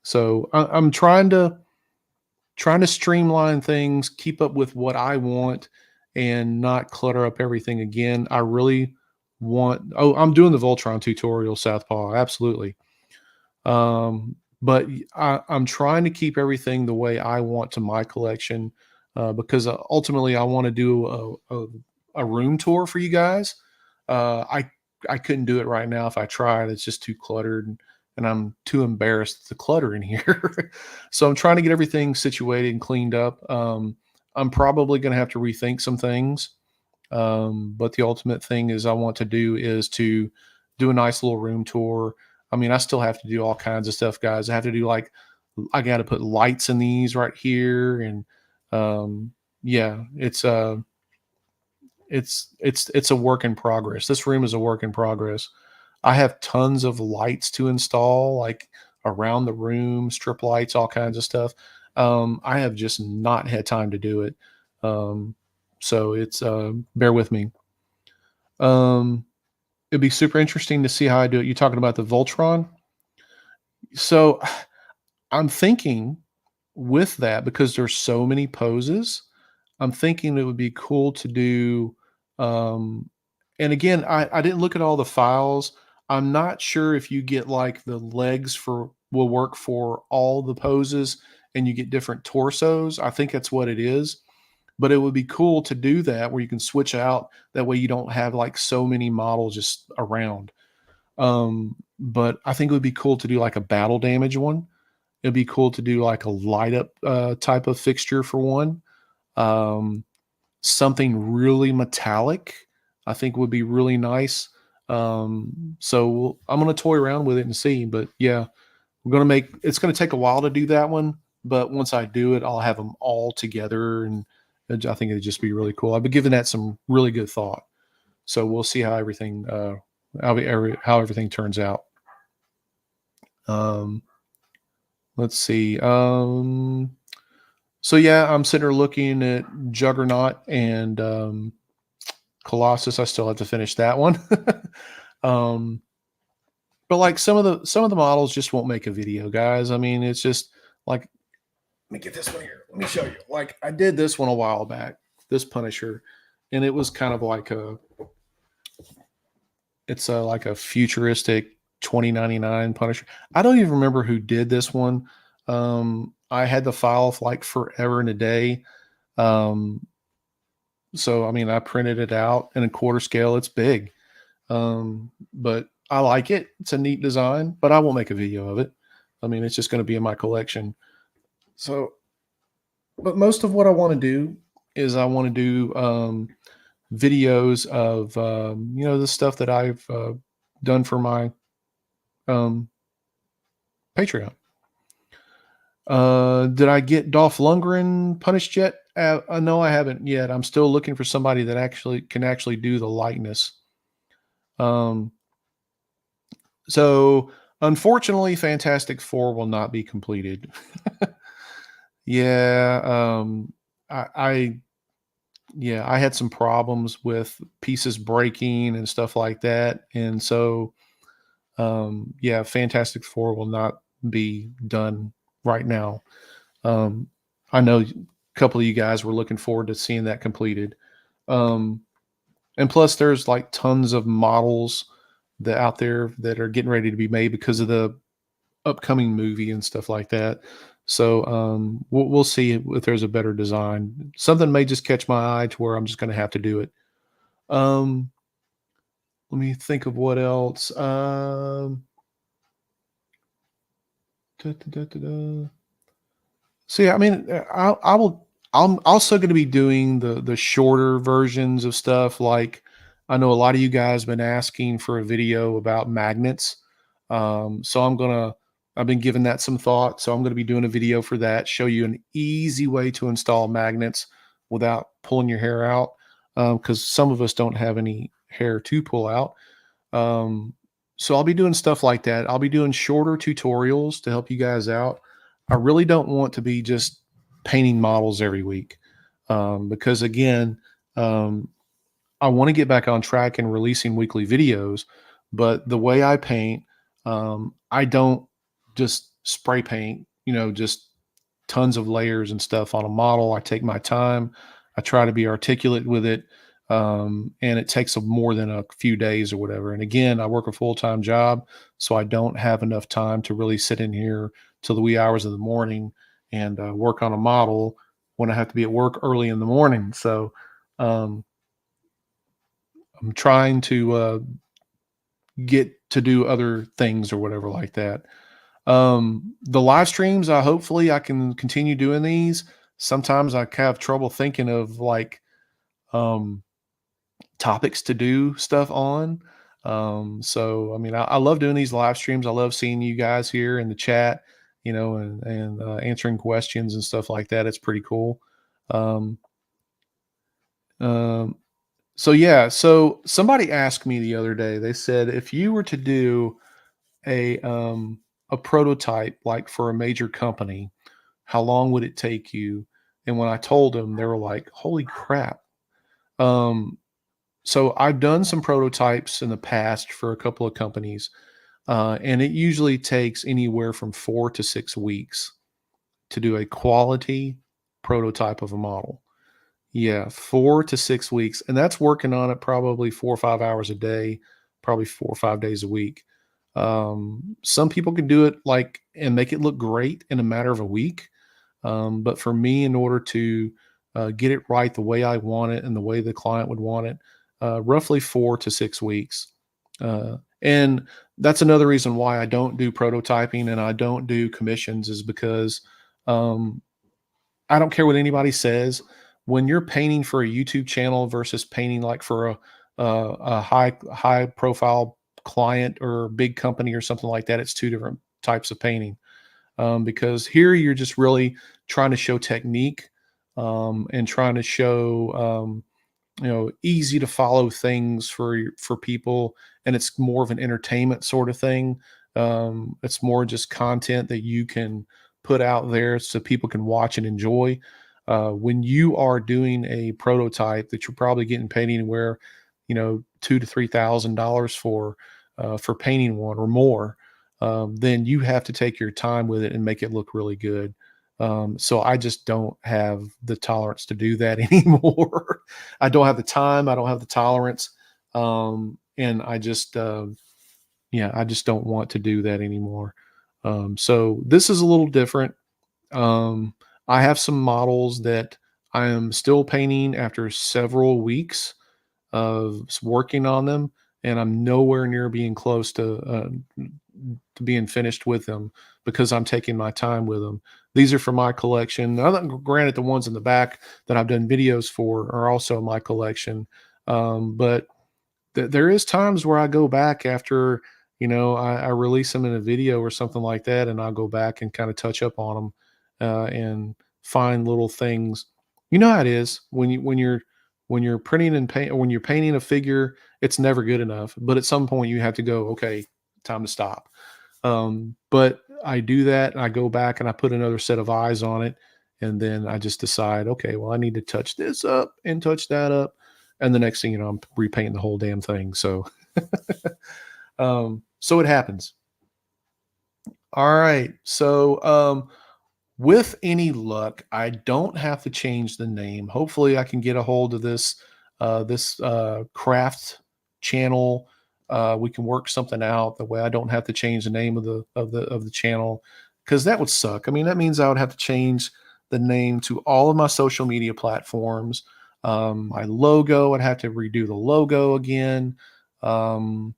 so I'm trying to streamline things, keep up with what I want, and not clutter up everything again. I really want. Oh, I'm doing the Voltron tutorial, Southpaw. Absolutely. But I'm trying to keep everything the way I want to my collection, because ultimately I want to do a room tour for you guys. I couldn't do it right now if I tried. It's just too cluttered, and I'm too embarrassed to clutter in here. So I'm trying to get everything situated and cleaned up. I'm probably going to have to rethink some things. But the ultimate thing is I want to do is to do a nice little room tour. I mean, I still have to do all kinds of stuff, guys. I have to do like I got to put lights in these right here, and yeah, it's a work in progress. This room is a work in progress. I have tons of lights to install, like around the room, strip lights, all kinds of stuff. I have just not had time to do it. Um, so it's bear with me. Um, it'd be super interesting to see how I do it. You talking about the Voltron? So I'm thinking with that, because there's so many poses, I'm thinking it would be cool to do. Um, and again, I didn't look at all the files. I'm not sure if you get like the legs for will work for all the poses and you get different torsos. I think that's what it is. But it would be cool to do that where you can switch out. That way you don't have like so many models just around. But I think it would be cool to do like a battle damage one. It'd be cool to do like a light up type of fixture for one. Um, Something really metallic, I think would be really nice. I'm going to toy around with it and see. But yeah, it's going to take a while to do that one. But once I do it, I'll have them all together. And I think it'd just be really cool. I've been giving that some really good thought. So we'll see how how everything turns out. Um, let's see. So yeah, I'm sitting here looking at Juggernaut and Colossus. I still have to finish that one. um, but like some of the models just won't make a video, guys. I mean, it's just like, let me get this one here. Let me show you. Like I did this one a while back, this Punisher, and it was kind of like like a futuristic 2099 Punisher. I don't even remember who did this one. I had the file for like forever and a day. Um, so I mean, I printed it out in a quarter scale. It's big, but I like it. It's a neat design, but I won't make a video of it. I mean, it's just going to be in my collection. So, but most of what I want to do is I want to do videos of the stuff that I've done for my um, Patreon. Did I get Dolph Lundgren punished yet? No, I haven't yet. I'm still looking for somebody that actually can do the likeness. Um, so unfortunately, Fantastic Four will not be completed. Yeah, I yeah, I had some problems with pieces breaking and stuff like that, and so Yeah, Fantastic Four will not be done right now. Um, I know a couple of you guys were looking forward to seeing that completed. Um, and plus, there's like tons of models that out there that are getting ready to be made because of the upcoming movie and stuff like that. So we'll see if there's a better design. Something may just catch my eye to where I'm just going to have to do it. Um, Let me think of what else. Da, da, da, da, da. So yeah, I mean, I will. I'm also going to be doing the shorter versions of stuff. Like I know a lot of you guys been asking for a video about magnets. So I've been giving that some thought. So I'm going to be doing a video for that. Show you an easy way to install magnets without pulling your hair out. Because some of us don't have any hair to pull out. Um, so I'll be doing stuff like that. I'll be doing shorter tutorials to help you guys out. I really don't want to be just painting models every week because, again, um, I want to get back on track and releasing weekly videos. But the way I paint, I don't just spray paint, just tons of layers and stuff on a model. I take my time. I try to be articulate with it. And it takes more than a few days or whatever. And again, I work a full time job, so I don't have enough time to really sit in here till the wee hours of the morning and work on a model when I have to be at work early in the morning. So um, I'm trying to get to do other things or whatever like that. The live streams, hopefully I can continue doing these. Sometimes I have trouble thinking of like um, topics to do stuff on. So I mean, I love doing these live streams. I love seeing you guys here in the chat, and answering questions and stuff like that. It's pretty cool. Um, um, so yeah, so somebody asked me the other day. They said if you were to do a prototype like for a major company, how long would it take you? And when I told them, they were like, "Holy crap!" Um, so I've done some prototypes in the past for a couple of companies, and it usually takes anywhere from 4 to 6 weeks to do a quality prototype of a model. Yeah, 4 to 6 weeks, and that's working on it probably 4 or 5 hours a day, probably 4 or 5 days a week. Some people can do it like and make it look great in a matter of a week. But for me, in order to get it right the way I want it and the way the client would want it, roughly 4 to 6 weeks. And that's another reason why I don't do prototyping and I don't do commissions is because um, I don't care what anybody says. When you're painting for a YouTube channel versus painting like for a high profile client or big company or something like that, it's two different types of painting. Because here you're just really trying to show technique and trying to show easy to follow things for people, and it's more of an entertainment sort of thing. It's more just content that you can put out there so people can watch and enjoy. When you are doing a prototype that you're probably getting paid anywhere, $2,000 to $3,000 for painting one or more, then you have to take your time with it and make it look really good. So I just don't have the tolerance to do that anymore. I don't have the time. I don't have the tolerance. And yeah, I just don't want to do that anymore. So this is a little different. Um, I have some models that I am still painting after several weeks of working on them, and I'm nowhere near being close to being finished with them because I'm taking my time with them. These are for my collection. Granted, the ones in the back that I've done videos for are also my collection, but there is times where I go back after I release them in a video or something like that, and I'll go back and kind of touch up on them and find little things. You know how it is when you're printing and paint or when you're painting a figure, it's never good enough. But at some point, you have to go, okay, time to stop. But I do that, and I go back and I put another set of eyes on it, and then I just decide, okay, well, I need to touch this up and touch that up, and the next thing you know, I'm repainting the whole damn thing. So So it happens. All right. So with any luck, I don't have to change the name. Hopefully, I can get a hold of this craft channel. We can work something out the way I don't have to change the name of the channel, because that would suck. I mean, that means I would have to change the name to all of my social media platforms. My logo, I'd have to redo the logo again. Um,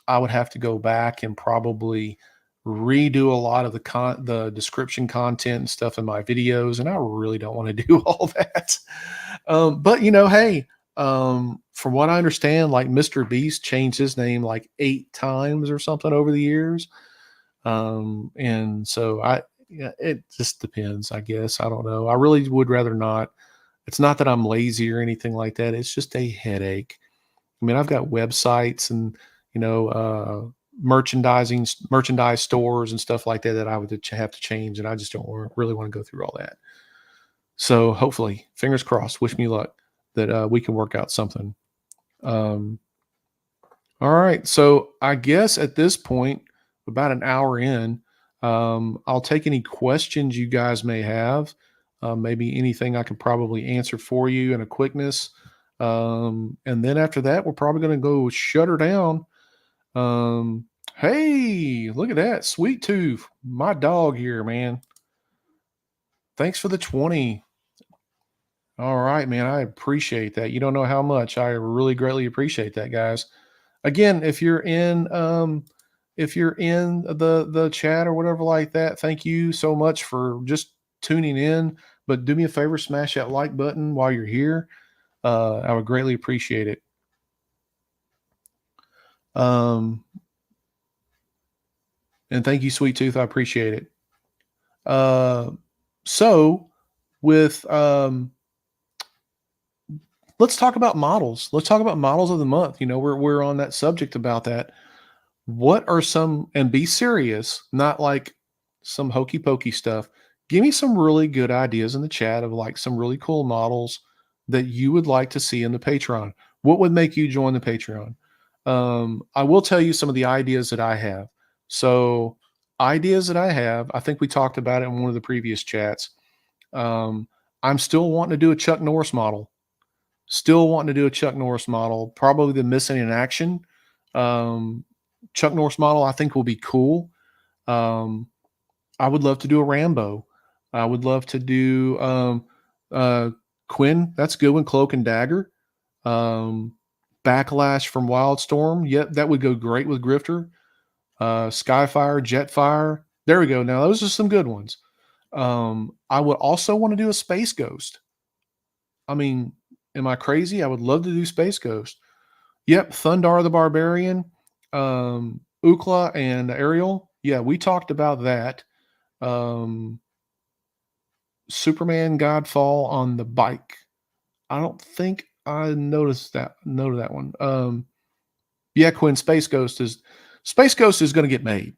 I would have to go back and probably redo a lot of the description content and stuff in my videos, and I really don't want to do all that. But hey, from what I understand, like Mr. Beast changed his name like 8 times or something over the years. And so yeah, it just depends, I guess. I don't know. I really would rather not. It's not that I'm lazy or anything like that. It's just a headache. I mean, I've got websites and merchandise stores and stuff like that that I would have to change, and I just don't really want to go through all that. So hopefully, fingers crossed. Wish me luck that we can work out something. Um, all right. So I guess at this point, about an hour in, I'll take any questions you guys may have. Maybe anything I could probably answer for you in a quickness. And then after that, we're probably going to go shut her down. Hey, look at that. Sweet Tooth, my dog here, man. Thanks for the 20. All right, man. I appreciate that. You don't know how much. I really greatly appreciate that, guys. Again, if you're in the chat or whatever like that, thank you so much for just tuning in. But do me a favor, smash that like button while you're here. I would greatly appreciate it. And thank you, Sweet Tooth. I appreciate it. So with let's talk about models. Let's talk about models of the month. We're on that subject about that. What are some, and be serious, not like some hokey pokey stuff. Give me some really good ideas in the chat of like some really cool models that you would like to see in the Patreon. What would make you join the Patreon? I will tell you some of the ideas that I have. So, ideas that I have, I think we talked about it in one of the previous chats. I'm still wanting to do a Chuck Norris model. Still wanting to do a Chuck Norris model, probably the Missing in Action. Chuck Norris model, I think, will be cool. I would love to do a Rambo. I would love to do Quinn. That's a good one. Cloak and Dagger. Backlash from Wildstorm. Yep, that would go great with Grifter. Skyfire, Jetfire. There we go. Now, those are some good ones. I would also want to do a Space Ghost. I mean, am I crazy? I would love to do Space Ghost. Yep, Thundar the Barbarian, Ukla and Ariel. Yeah, we talked about that. Superman Godfall on the bike. I don't think I noticed that. Noted that one. Yeah, Quinn, Space Ghost is going to get made.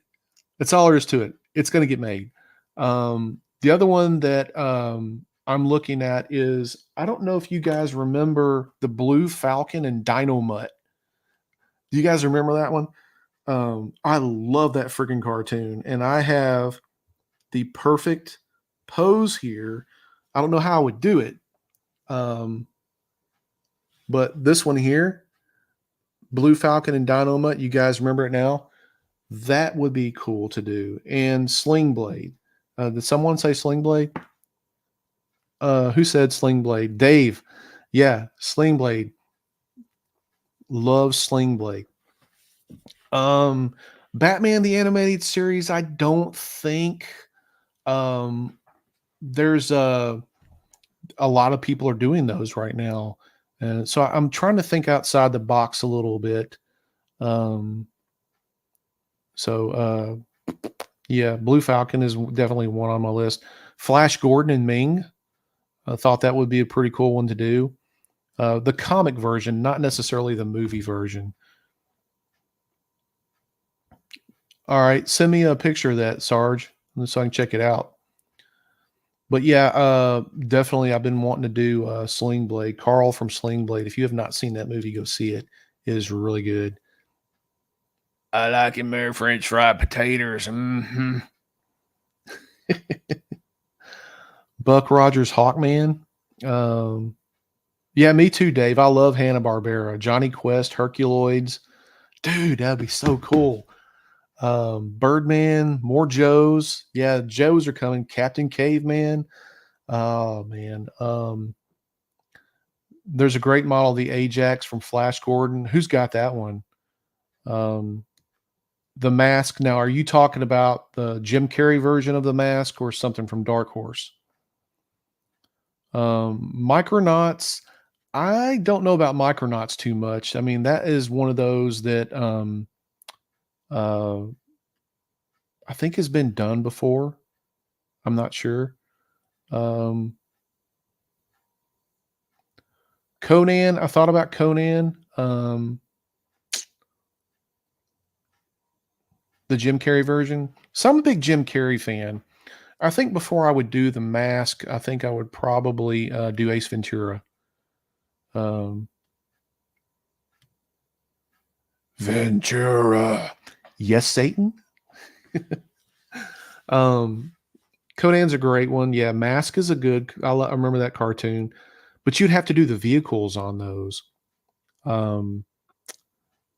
That's all there is to it. It's going to get made. The other one that I'm looking at is, I don't know if you guys remember the Blue Falcon and Dynomutt. Do you guys remember that one? I love that freaking cartoon, and I have the perfect pose here. I don't know how I would do it, but this one here, Blue Falcon and Dynomutt, you guys remember it now? That would be cool to do. And Sling Blade. Did someone say Sling Blade? Who said Sling Blade? Dave. Yeah, Sling Blade. Love Sling Blade. Batman the Animated Series, I don't think there's a lot of people are doing those right now. And so I'm trying to think outside the box a little bit. Yeah, Blue Falcon is definitely one on my list. Flash Gordon and Ming. I thought that would be a pretty cool one to do. The comic version, not necessarily the movie version. All right, send me a picture of that, Sarge, so I can check it out. But yeah, definitely I've been wanting to do Sling Blade. Carl from Sling Blade. If you have not seen that movie, go see it. It is really good. I like him there French fried potatoes. Mm-hmm. Buck Rogers Hawkman. Um, yeah, me too, Dave. I love Hanna-Barbera. Johnny Quest, Herculoids. Dude, that'd be so cool. Birdman, more Joes. Yeah, Joes are coming. Captain Caveman. Oh man. There's a great model, the Ajax from Flash Gordon. Who's got that one? Um, the Mask. Now, are you talking about the Jim Carrey version of the Mask or something from Dark Horse? Micronauts. I don't know about Micronauts too much. I mean, that is one of those that uh, I think has been done before. I'm not sure. Um, Conan. I thought about Conan. The Jim Carrey version. So I'm a big Jim Carrey fan. I think before I would do The Mask, I think I would probably do Ace Ventura. Um, Ventura. Yes, Satan. um, Conan's a great one. Yeah, Mask is a good. I remember that cartoon, but you'd have to do the vehicles on those. Um,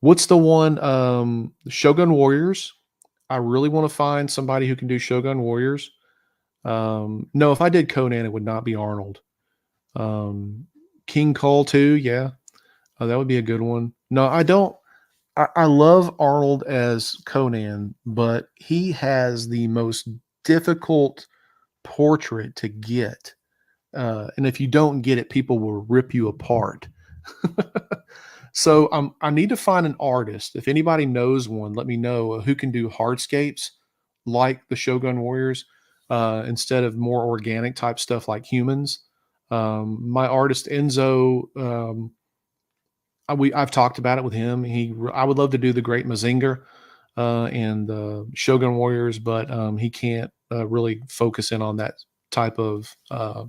what's the one? Shogun Warriors. I really want to find somebody who can do Shogun Warriors. No, if I did Conan, it would not be Arnold. Um, King Cole too. Yeah, that would be a good one. No, I don't. I love Arnold as Conan, but he has the most difficult portrait to get. And if you don't get it, people will rip you apart. So I need to find an artist. If anybody knows one, let me know who can do hardscapes like the Shogun Warriors instead of more organic type stuff like humans. My artist Enzo, I've talked about it with him. I would love to do the Great Mazinger and the Shogun Warriors, but he can't really focus in on that type of uh,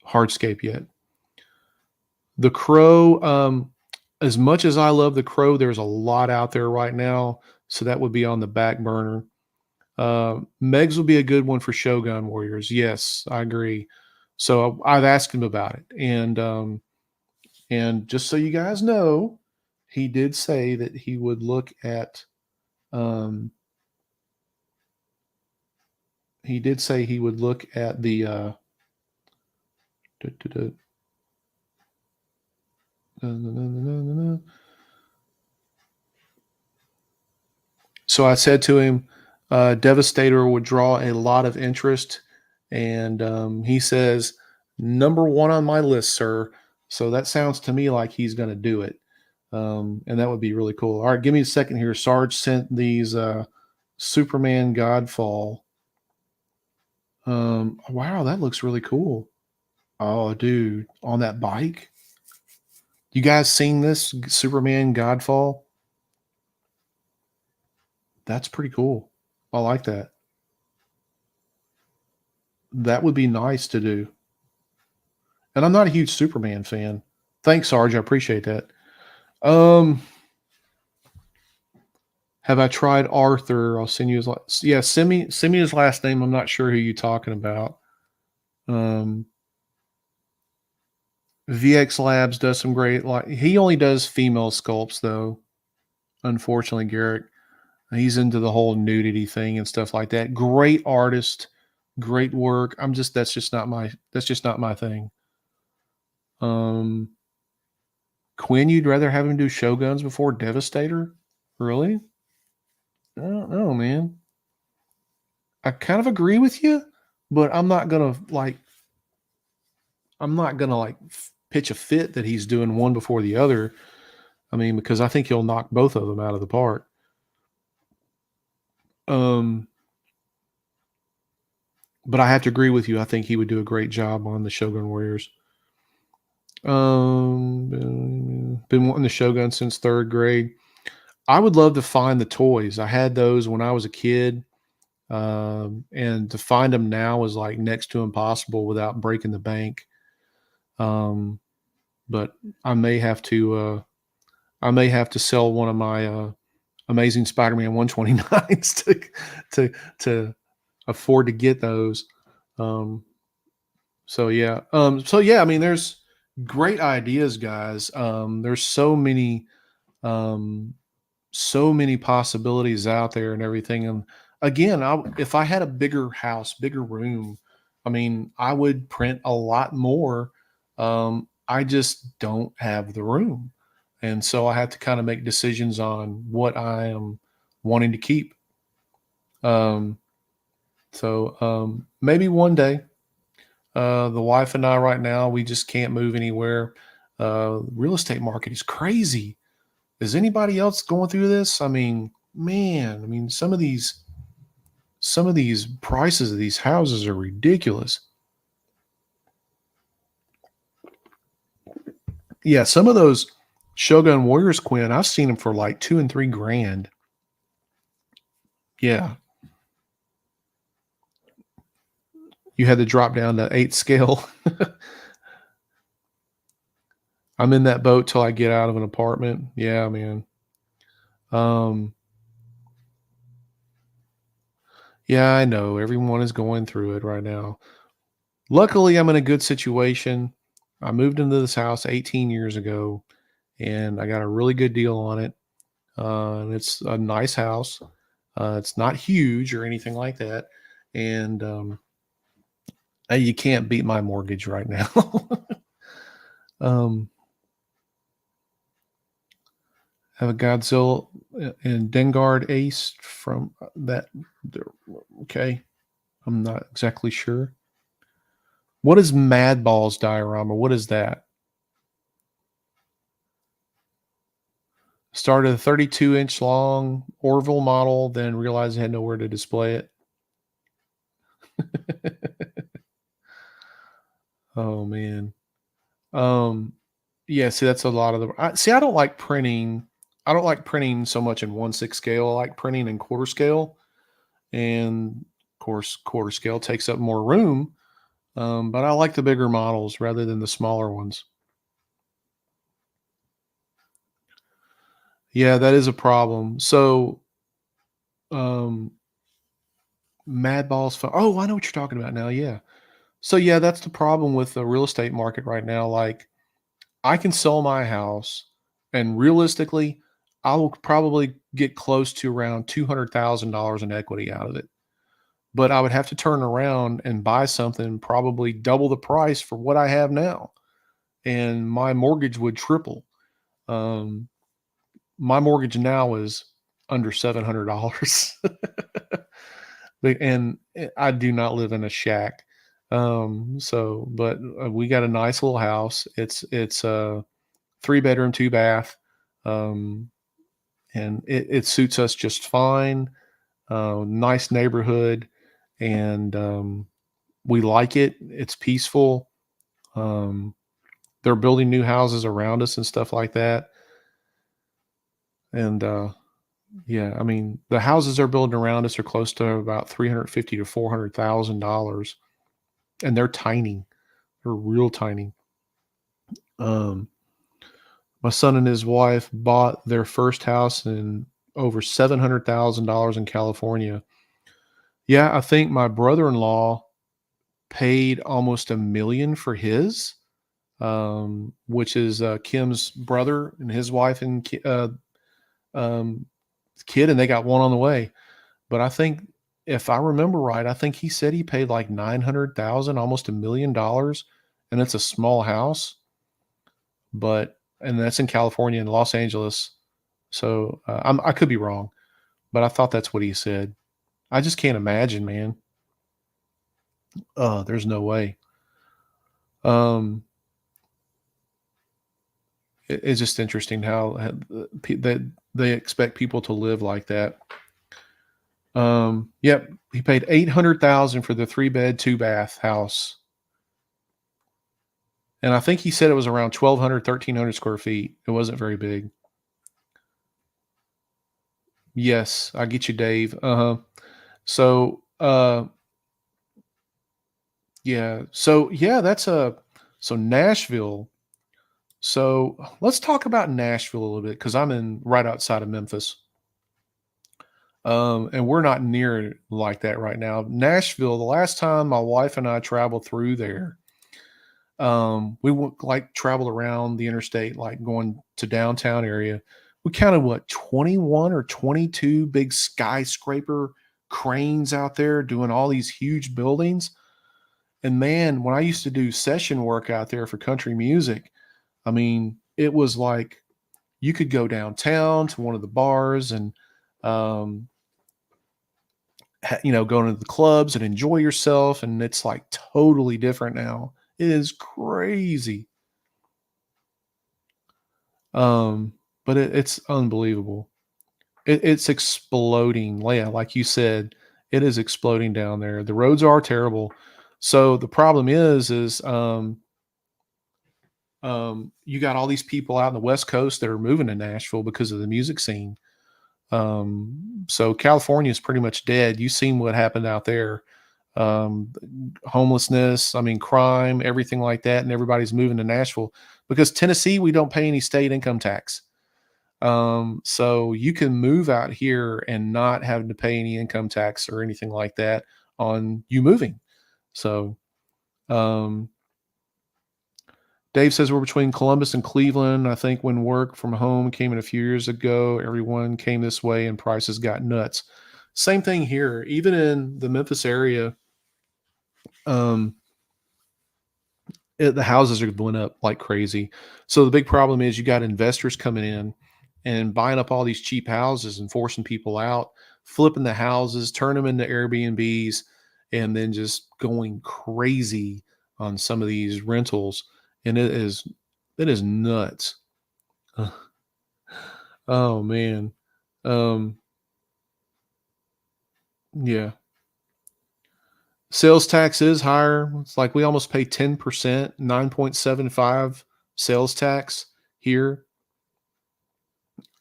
hardscape yet. The Crow, as much as I love The Crow, there's a lot out there right now, so that would be on the back burner. Megs would be a good one for Shogun Warriors. Yes, I agree. So I've asked him about it, and just so you guys know, he did say that he would look at. Um, he did say he would look at the. Duh, duh, duh, So I said to him, Devastator would draw a lot of interest. And he says, number one on my list, sir. So that sounds to me like he's going to do it. And that would be really cool. All right, give me a second here. Sarge sent these Superman Godfall. Wow, that looks really cool. Oh, dude, on that bike. You guys seen this Superman Godfall? That's pretty cool. I like that. That would be nice to do. And I'm not a huge Superman fan. Thanks, Sarge. I appreciate that. Um, have I tried Arthur? I'll send you his. Yeah, send me his last name. I'm not sure who you're talking about. Um, VX Labs does some great. Like he only does female sculpts though. Unfortunately, Garrick, he's into the whole nudity thing and stuff like that. Great artist, great work. That's just not my thing. Um, Quinn, you'd rather have him do Shoguns before Devastator? Really? I don't know, man. I kind of agree with you, but I'm not gonna like pitch a fit that he's doing one before the other. I mean, because I think he'll knock both of them out of the park. Um, but I have to agree with you. I think he would do a great job on the Shogun Warriors. Been wanting the Shogun since third grade. I would love to find the toys. I had those when I was a kid. And to find them now is like next to impossible without breaking the bank. But I may have to I may have to sell one of my Amazing Spider-Man 129s to to afford to get those. Um, so yeah, I mean, there's great ideas, guys. There's um, so many possibilities out there and everything. And again, if I had a bigger house, bigger room, I mean, I would print a lot more. I just don't have the room. And so I have to kind of make decisions on what I am wanting to keep. Um, maybe one day, the wife and I right now, we just can't move anywhere. Real estate market is crazy. Is anybody else going through this? I mean, man, I mean, some of these prices of these houses are ridiculous. Yeah, some of those Shogun Warriors, Quinn, I've seen them for like 2 and 3 grand. Yeah, you had to drop down to 8 scale. I'm in that boat till I get out of an apartment. Yeah, man. Um, yeah, I know everyone is going through it right now. Luckily, I'm in a good situation. I moved into this house 18 years ago, and I got a really good deal on it. And it's a nice house. It's not huge or anything like that. And you can't beat my mortgage right now. um, have a Godzilla and Dengard Ace from that. Okay, I'm not exactly sure. What is Mad Balls diorama? What is that? Started a 32-inch long Orville model, then realized I had nowhere to display it. Oh man. Um, yeah, see, that's a lot of the. I don't like printing. I don't like printing so much in 1/6 scale. I like printing in quarter scale, and of course, quarter scale takes up more room. But I like the bigger models rather than the smaller ones. Yeah, that is a problem. So, um, Mad Balls. Oh, I know what you're talking about now. Yeah. So yeah, that's the problem with the real estate market right now. Like, I can sell my house, and realistically, I will probably get close to around $200,000 in equity out of it. But I would have to turn around and buy something probably double the price for what I have now, and my mortgage would triple. Um, my mortgage now is under $700, and I do not live in a shack. But we got a nice little house. It's a 3 bedroom, 2 bath. Um, and it suits us just fine. Nice neighborhood, and we like it. It's peaceful. Um, they're building new houses around us and stuff like that. And yeah, I mean, the houses they're building around us are close to about 350 to $400,000, and they're tiny. They're real tiny. Um, my son and his wife bought their first house in over $700,000 in California. Yeah, I think my brother-in-law paid almost 1,000,000 for his, which is, Kim's brother and his wife and um, kid, and they got one on the way. But I think if I remember right, I think he said he paid like 900,000, almost $1,000,000, and it's a small house, and that's in California and Los Angeles. So, I could be wrong, but I thought that's what he said. I just can't imagine, man. There's no way. Um, it's just interesting how that they expect people to live like that. Yep, he paid 800,000 for the 3 bed, 2 bath house, and I think he said it was around 1,200, 1,300 square feet. It wasn't very big. Yes, I get you, Dave. Uh-huh. So, yeah. So, yeah, so Nashville. So let's talk about Nashville a little bit because I'm in right outside of Memphis. And we're not near like that right now. Nashville, the last time my wife and I traveled through there, we went like traveled around the interstate, like going to downtown area. We counted what 21 or 22 big skyscraper cranes out there doing all these huge buildings. And man, when I used to do session work out there for country music, I mean, it was like you could go downtown to one of the bars and um, go into the clubs and enjoy yourself. And it's like totally different now. It is crazy. But it's unbelievable. It's exploding. Yeah, like you said, it is exploding down there. The roads are terrible. So the problem is you got all these people out in the West Coast that are moving to Nashville because of the music scene. So California is pretty much dead. You've seen what happened out there. Um, Homelessness, I mean, crime, everything like that, and everybody's moving to Nashville because Tennessee, we don't pay any state income tax. So you can move out here and not having to pay any income tax or anything like that on you moving. So, um, Dave says we're between Columbus and Cleveland. I think when work from home came in a few years ago, everyone came this way and prices got nuts. Same thing here, even in the Memphis area. Um, the houses are going up like crazy. So the big problem is you got investors coming in and buying up all these cheap houses and forcing people out, flipping the houses, turn them into Airbnbs, and then just going crazy on some of these rentals. And it is nuts. Oh man. Um, yeah. Sales tax is higher. It's like we almost pay 10%, 9.75 sales tax here.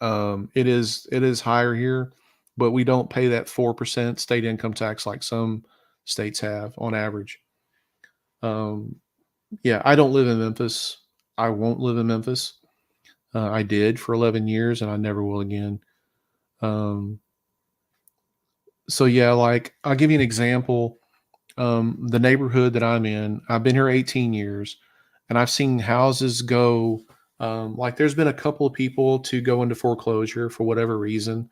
It is higher here, but we don't pay that 4% state income tax like some states have on average. Um, yeah, I don't live in Memphis. I won't live in Memphis. I did for 11 years and I never will again. Um, so yeah, like I'll give you an example. The neighborhood that I'm in, I've been here 18 years and I've seen houses go, like there's been a couple of people to go into foreclosure for whatever reason.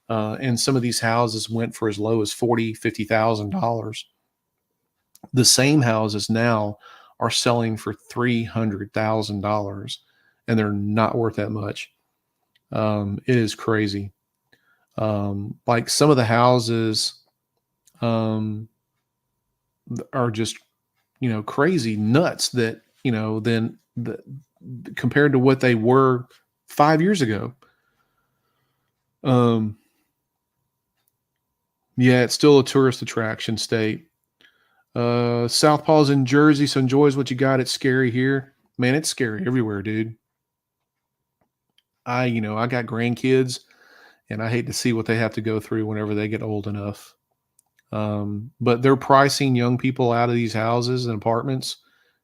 And some of these houses went for as low as 40, $50,000. The same houses now are selling for $300,000 and they're not worth that much. It is crazy. Like some of the houses, um, are just, crazy nuts that, then compared to what they were 5 years ago. Um, yeah, it's still a tourist attraction state. Southpaw's in Jersey, so enjoys what you got. It's scary here. Man, it's scary everywhere, dude. I got grandkids and I hate to see what they have to go through whenever they get old enough. But they're pricing young people out of these houses and apartments.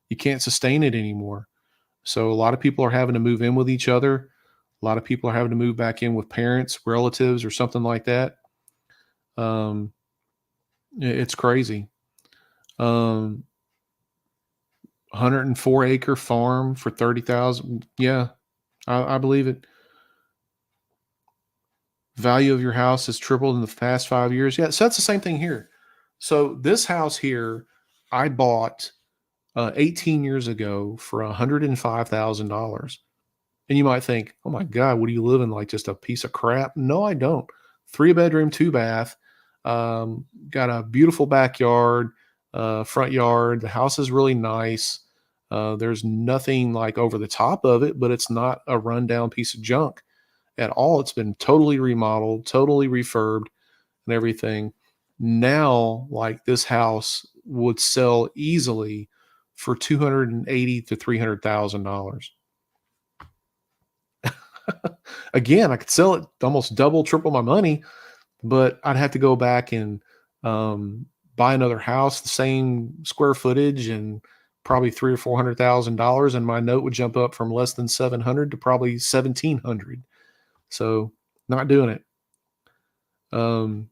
You can't sustain it anymore. So a lot of people are having to move in with each other. A lot of people are having to move back in with parents, relatives, or something like that. Um, it's crazy. 104-acre farm for 30,000. Yeah, I believe it. Value of your house has tripled in the past 5 years. Yeah, so that's the same thing here. So this house here, I bought 18 years ago for $105,000. And you might think, oh my God, what do you live in? Like just a piece of crap? No, I don't. 3 bedroom, 2 bath, got a beautiful backyard, front yard. The house is really nice. There's nothing like over the top of it, but it's not a rundown piece of junk at all. It's been totally remodeled, totally refurbed, and everything. Now, like this house would sell easily for 280 to $300,000. Again, I could sell it almost double, triple my money, but I'd have to go back and um, buy another house, the same square footage, and probably three or $400,000, and my note would jump up from less than 700 to probably 1,700. So not doing it. Um,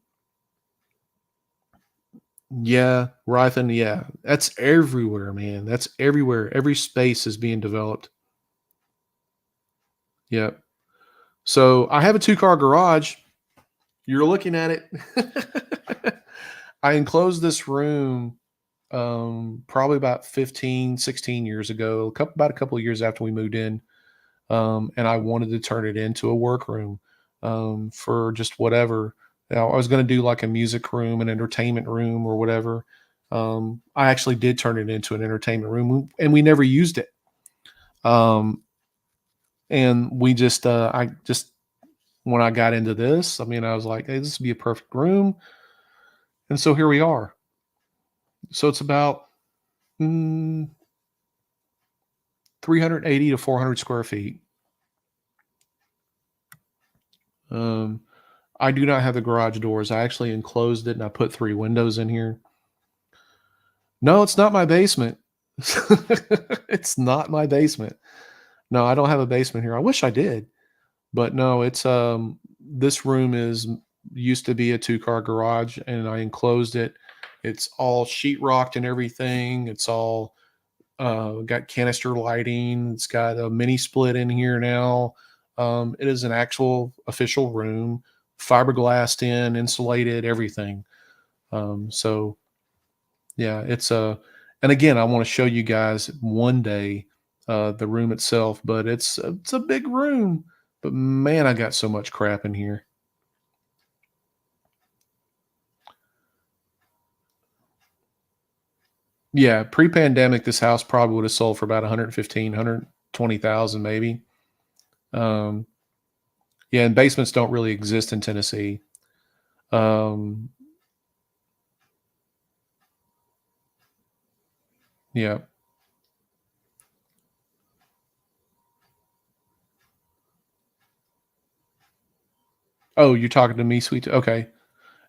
yeah, Rython, yeah, that's everywhere, man. That's everywhere. Every space is being developed. Yep. So I have a two-car garage. You're looking at it. I enclosed this room probably about 15, 16 years ago, about a couple of years after we moved in. And I wanted to turn it into a workroom for just whatever. Now, I was going to do like a music room, an entertainment room, or whatever. I actually did turn it into an entertainment room, and we never used it. Um, and I just, when I got into this, I mean, I was like, hey, this would be a perfect room. And so here we are. So it's about mm, 380 to 400 square feet. Um, I do not have the garage doors. I actually enclosed it and I put 3 windows in here. No, it's not my basement. It's not my basement. No, I don't have a basement here. I wish I did, but no, it's this room is used to be a two-car garage and I enclosed it. It's all sheetrocked and everything. It's all got canister lighting. It's got a mini split in here now. It is an actual official room, fiberglassed in, insulated, everything. So yeah, and again, I want to show you guys one day the room itself, but it's a big room. But man, I got so much crap in here. Yeah, pre-pandemic, this house probably would have sold for about 115, 120,000 maybe. Um, yeah, and basements don't really exist in Tennessee. Um, yeah. Oh, you're talking to me, sweet. Okay.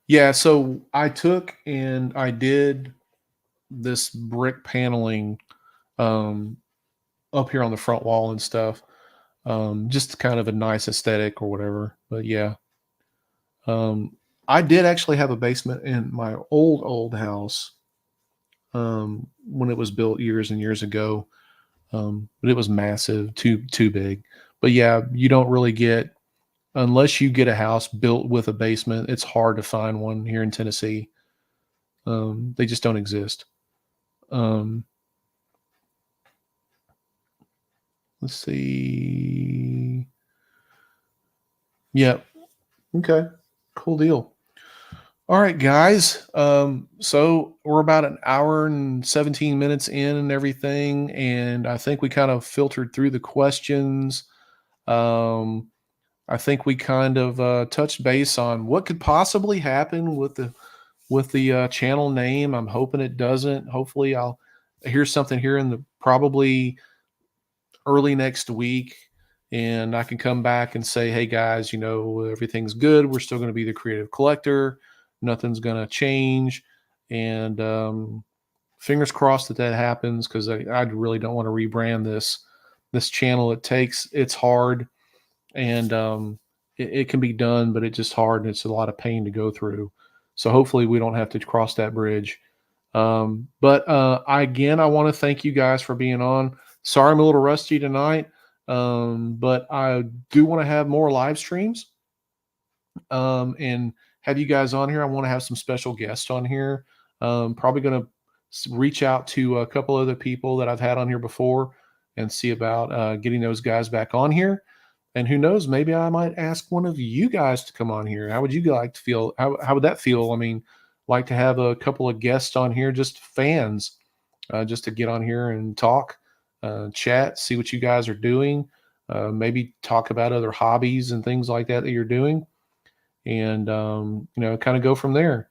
Yeah. So I took and I did this brick paneling um, up here on the front wall and stuff. Just kind of a nice aesthetic or whatever. But yeah, um, I did actually have a basement in my old house when it was built years and years ago. But it was massive, too big. But yeah, you don't really get unless you get a house built with a basement. It's hard to find one here in Tennessee. They just don't exist. Um, let's see. Yeah. Okay. Cool deal. All right, guys. So we're about an hour and 17 minutes in and everything, and I think we kind of filtered through the questions. Um, I think we kind of touched base on what could possibly happen with the channel name. I'm hoping it doesn't. Hopefully, I'll hear something here in the probably early next week, and I can come back and say, "Hey guys, everything's good. We're still going to be the Creative Collector. Nothing's going to change." And fingers crossed that happens because I really don't want to rebrand this channel. It's hard and it can be done, but it's just hard and it's a lot of pain to go through. So hopefully we don't have to cross that bridge. But I want to thank you guys for being on. Sorry, I'm a little rusty tonight, but I do want to have more live streams and have you guys on here. I want to have some special guests on here. Probably going to reach out to a couple other people that I've had on here before and see about getting those guys back on here. And who knows, maybe I might ask one of you guys to come on here. How would you like to feel? How would that feel? I mean, like to have a couple of guests on here, just fans, just to get on here and talk, chat, see what you guys are doing, maybe talk about other hobbies and things like that you're doing, and kind of go from there.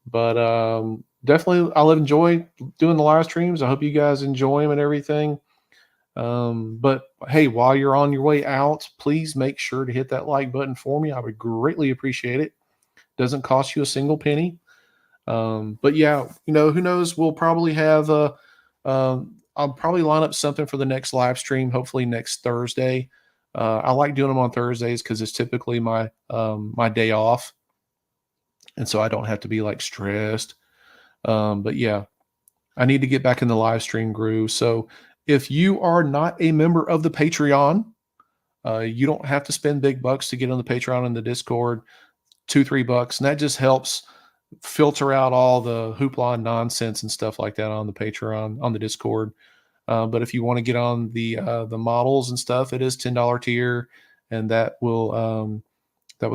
But definitely, I'll enjoy doing the live streams. I hope you guys enjoy them and everything. But hey, while you're on your way out, please make sure to hit that like button for me. I would greatly appreciate it. Doesn't cost you a single penny. But yeah, who knows? We'll probably have I'll probably line up something for the next live stream, hopefully next Thursday. I like doing them on Thursdays because it's typically my day off, and so I don't have to be like stressed. But yeah, I need to get back in the live stream groove. So if you are not a member of the Patreon, you don't have to spend big bucks to get on the Patreon and the Discord, $2-3, and that just helps filter out all the hoopla and nonsense and stuff like that on the Patreon, on the Discord. But if you want to get on the models and stuff, it is $10 tier, and that will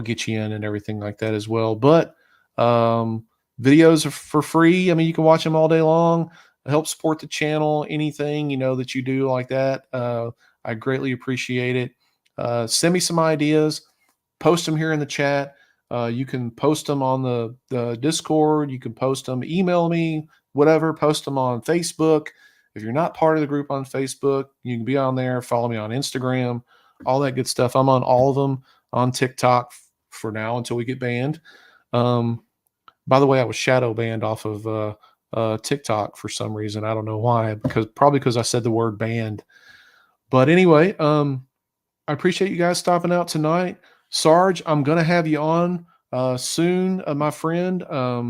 get you in and everything like that as well. But videos are for free. I mean, you can watch them all day long. Help support the channel. Anything that you do like that, I greatly appreciate it. Send me some ideas. Post them here in the chat. You can post them on the Discord. You can post them, email me, whatever. Post them on Facebook. If you're not part of the group on Facebook, you can be on there. Follow me on Instagram, all that good stuff. I'm on all of them, on TikTok for now until we get banned. By the way, I was shadow banned off of TikTok for some reason. I don't know why, probably because I said the word banned. But anyway, I appreciate you guys stopping out tonight. Sarge, I'm going to have you on soon, my friend.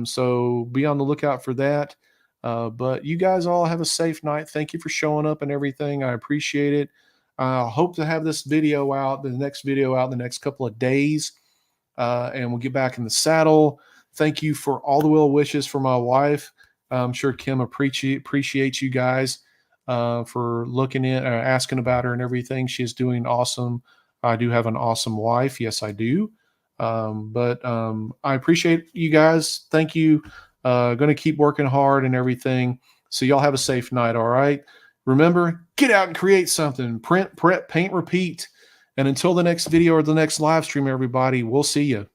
So be on the lookout for that. But you guys all have a safe night. Thank you for showing up and everything. I appreciate it. I hope to have this video out, the next video out in the next couple of days. And we'll get back in the saddle. Thank you for all the well wishes for my wife. I'm sure Kim appreciates you guys for looking in, asking about her and everything. She's doing awesome. I do have an awesome wife. Yes, I do. But I appreciate you guys. Thank you. Going to keep working hard and everything. So y'all have a safe night. All right. Remember, get out and create something. Print, prep, paint, repeat. And until the next video or the next live stream, everybody, we'll see you.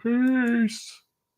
Peace.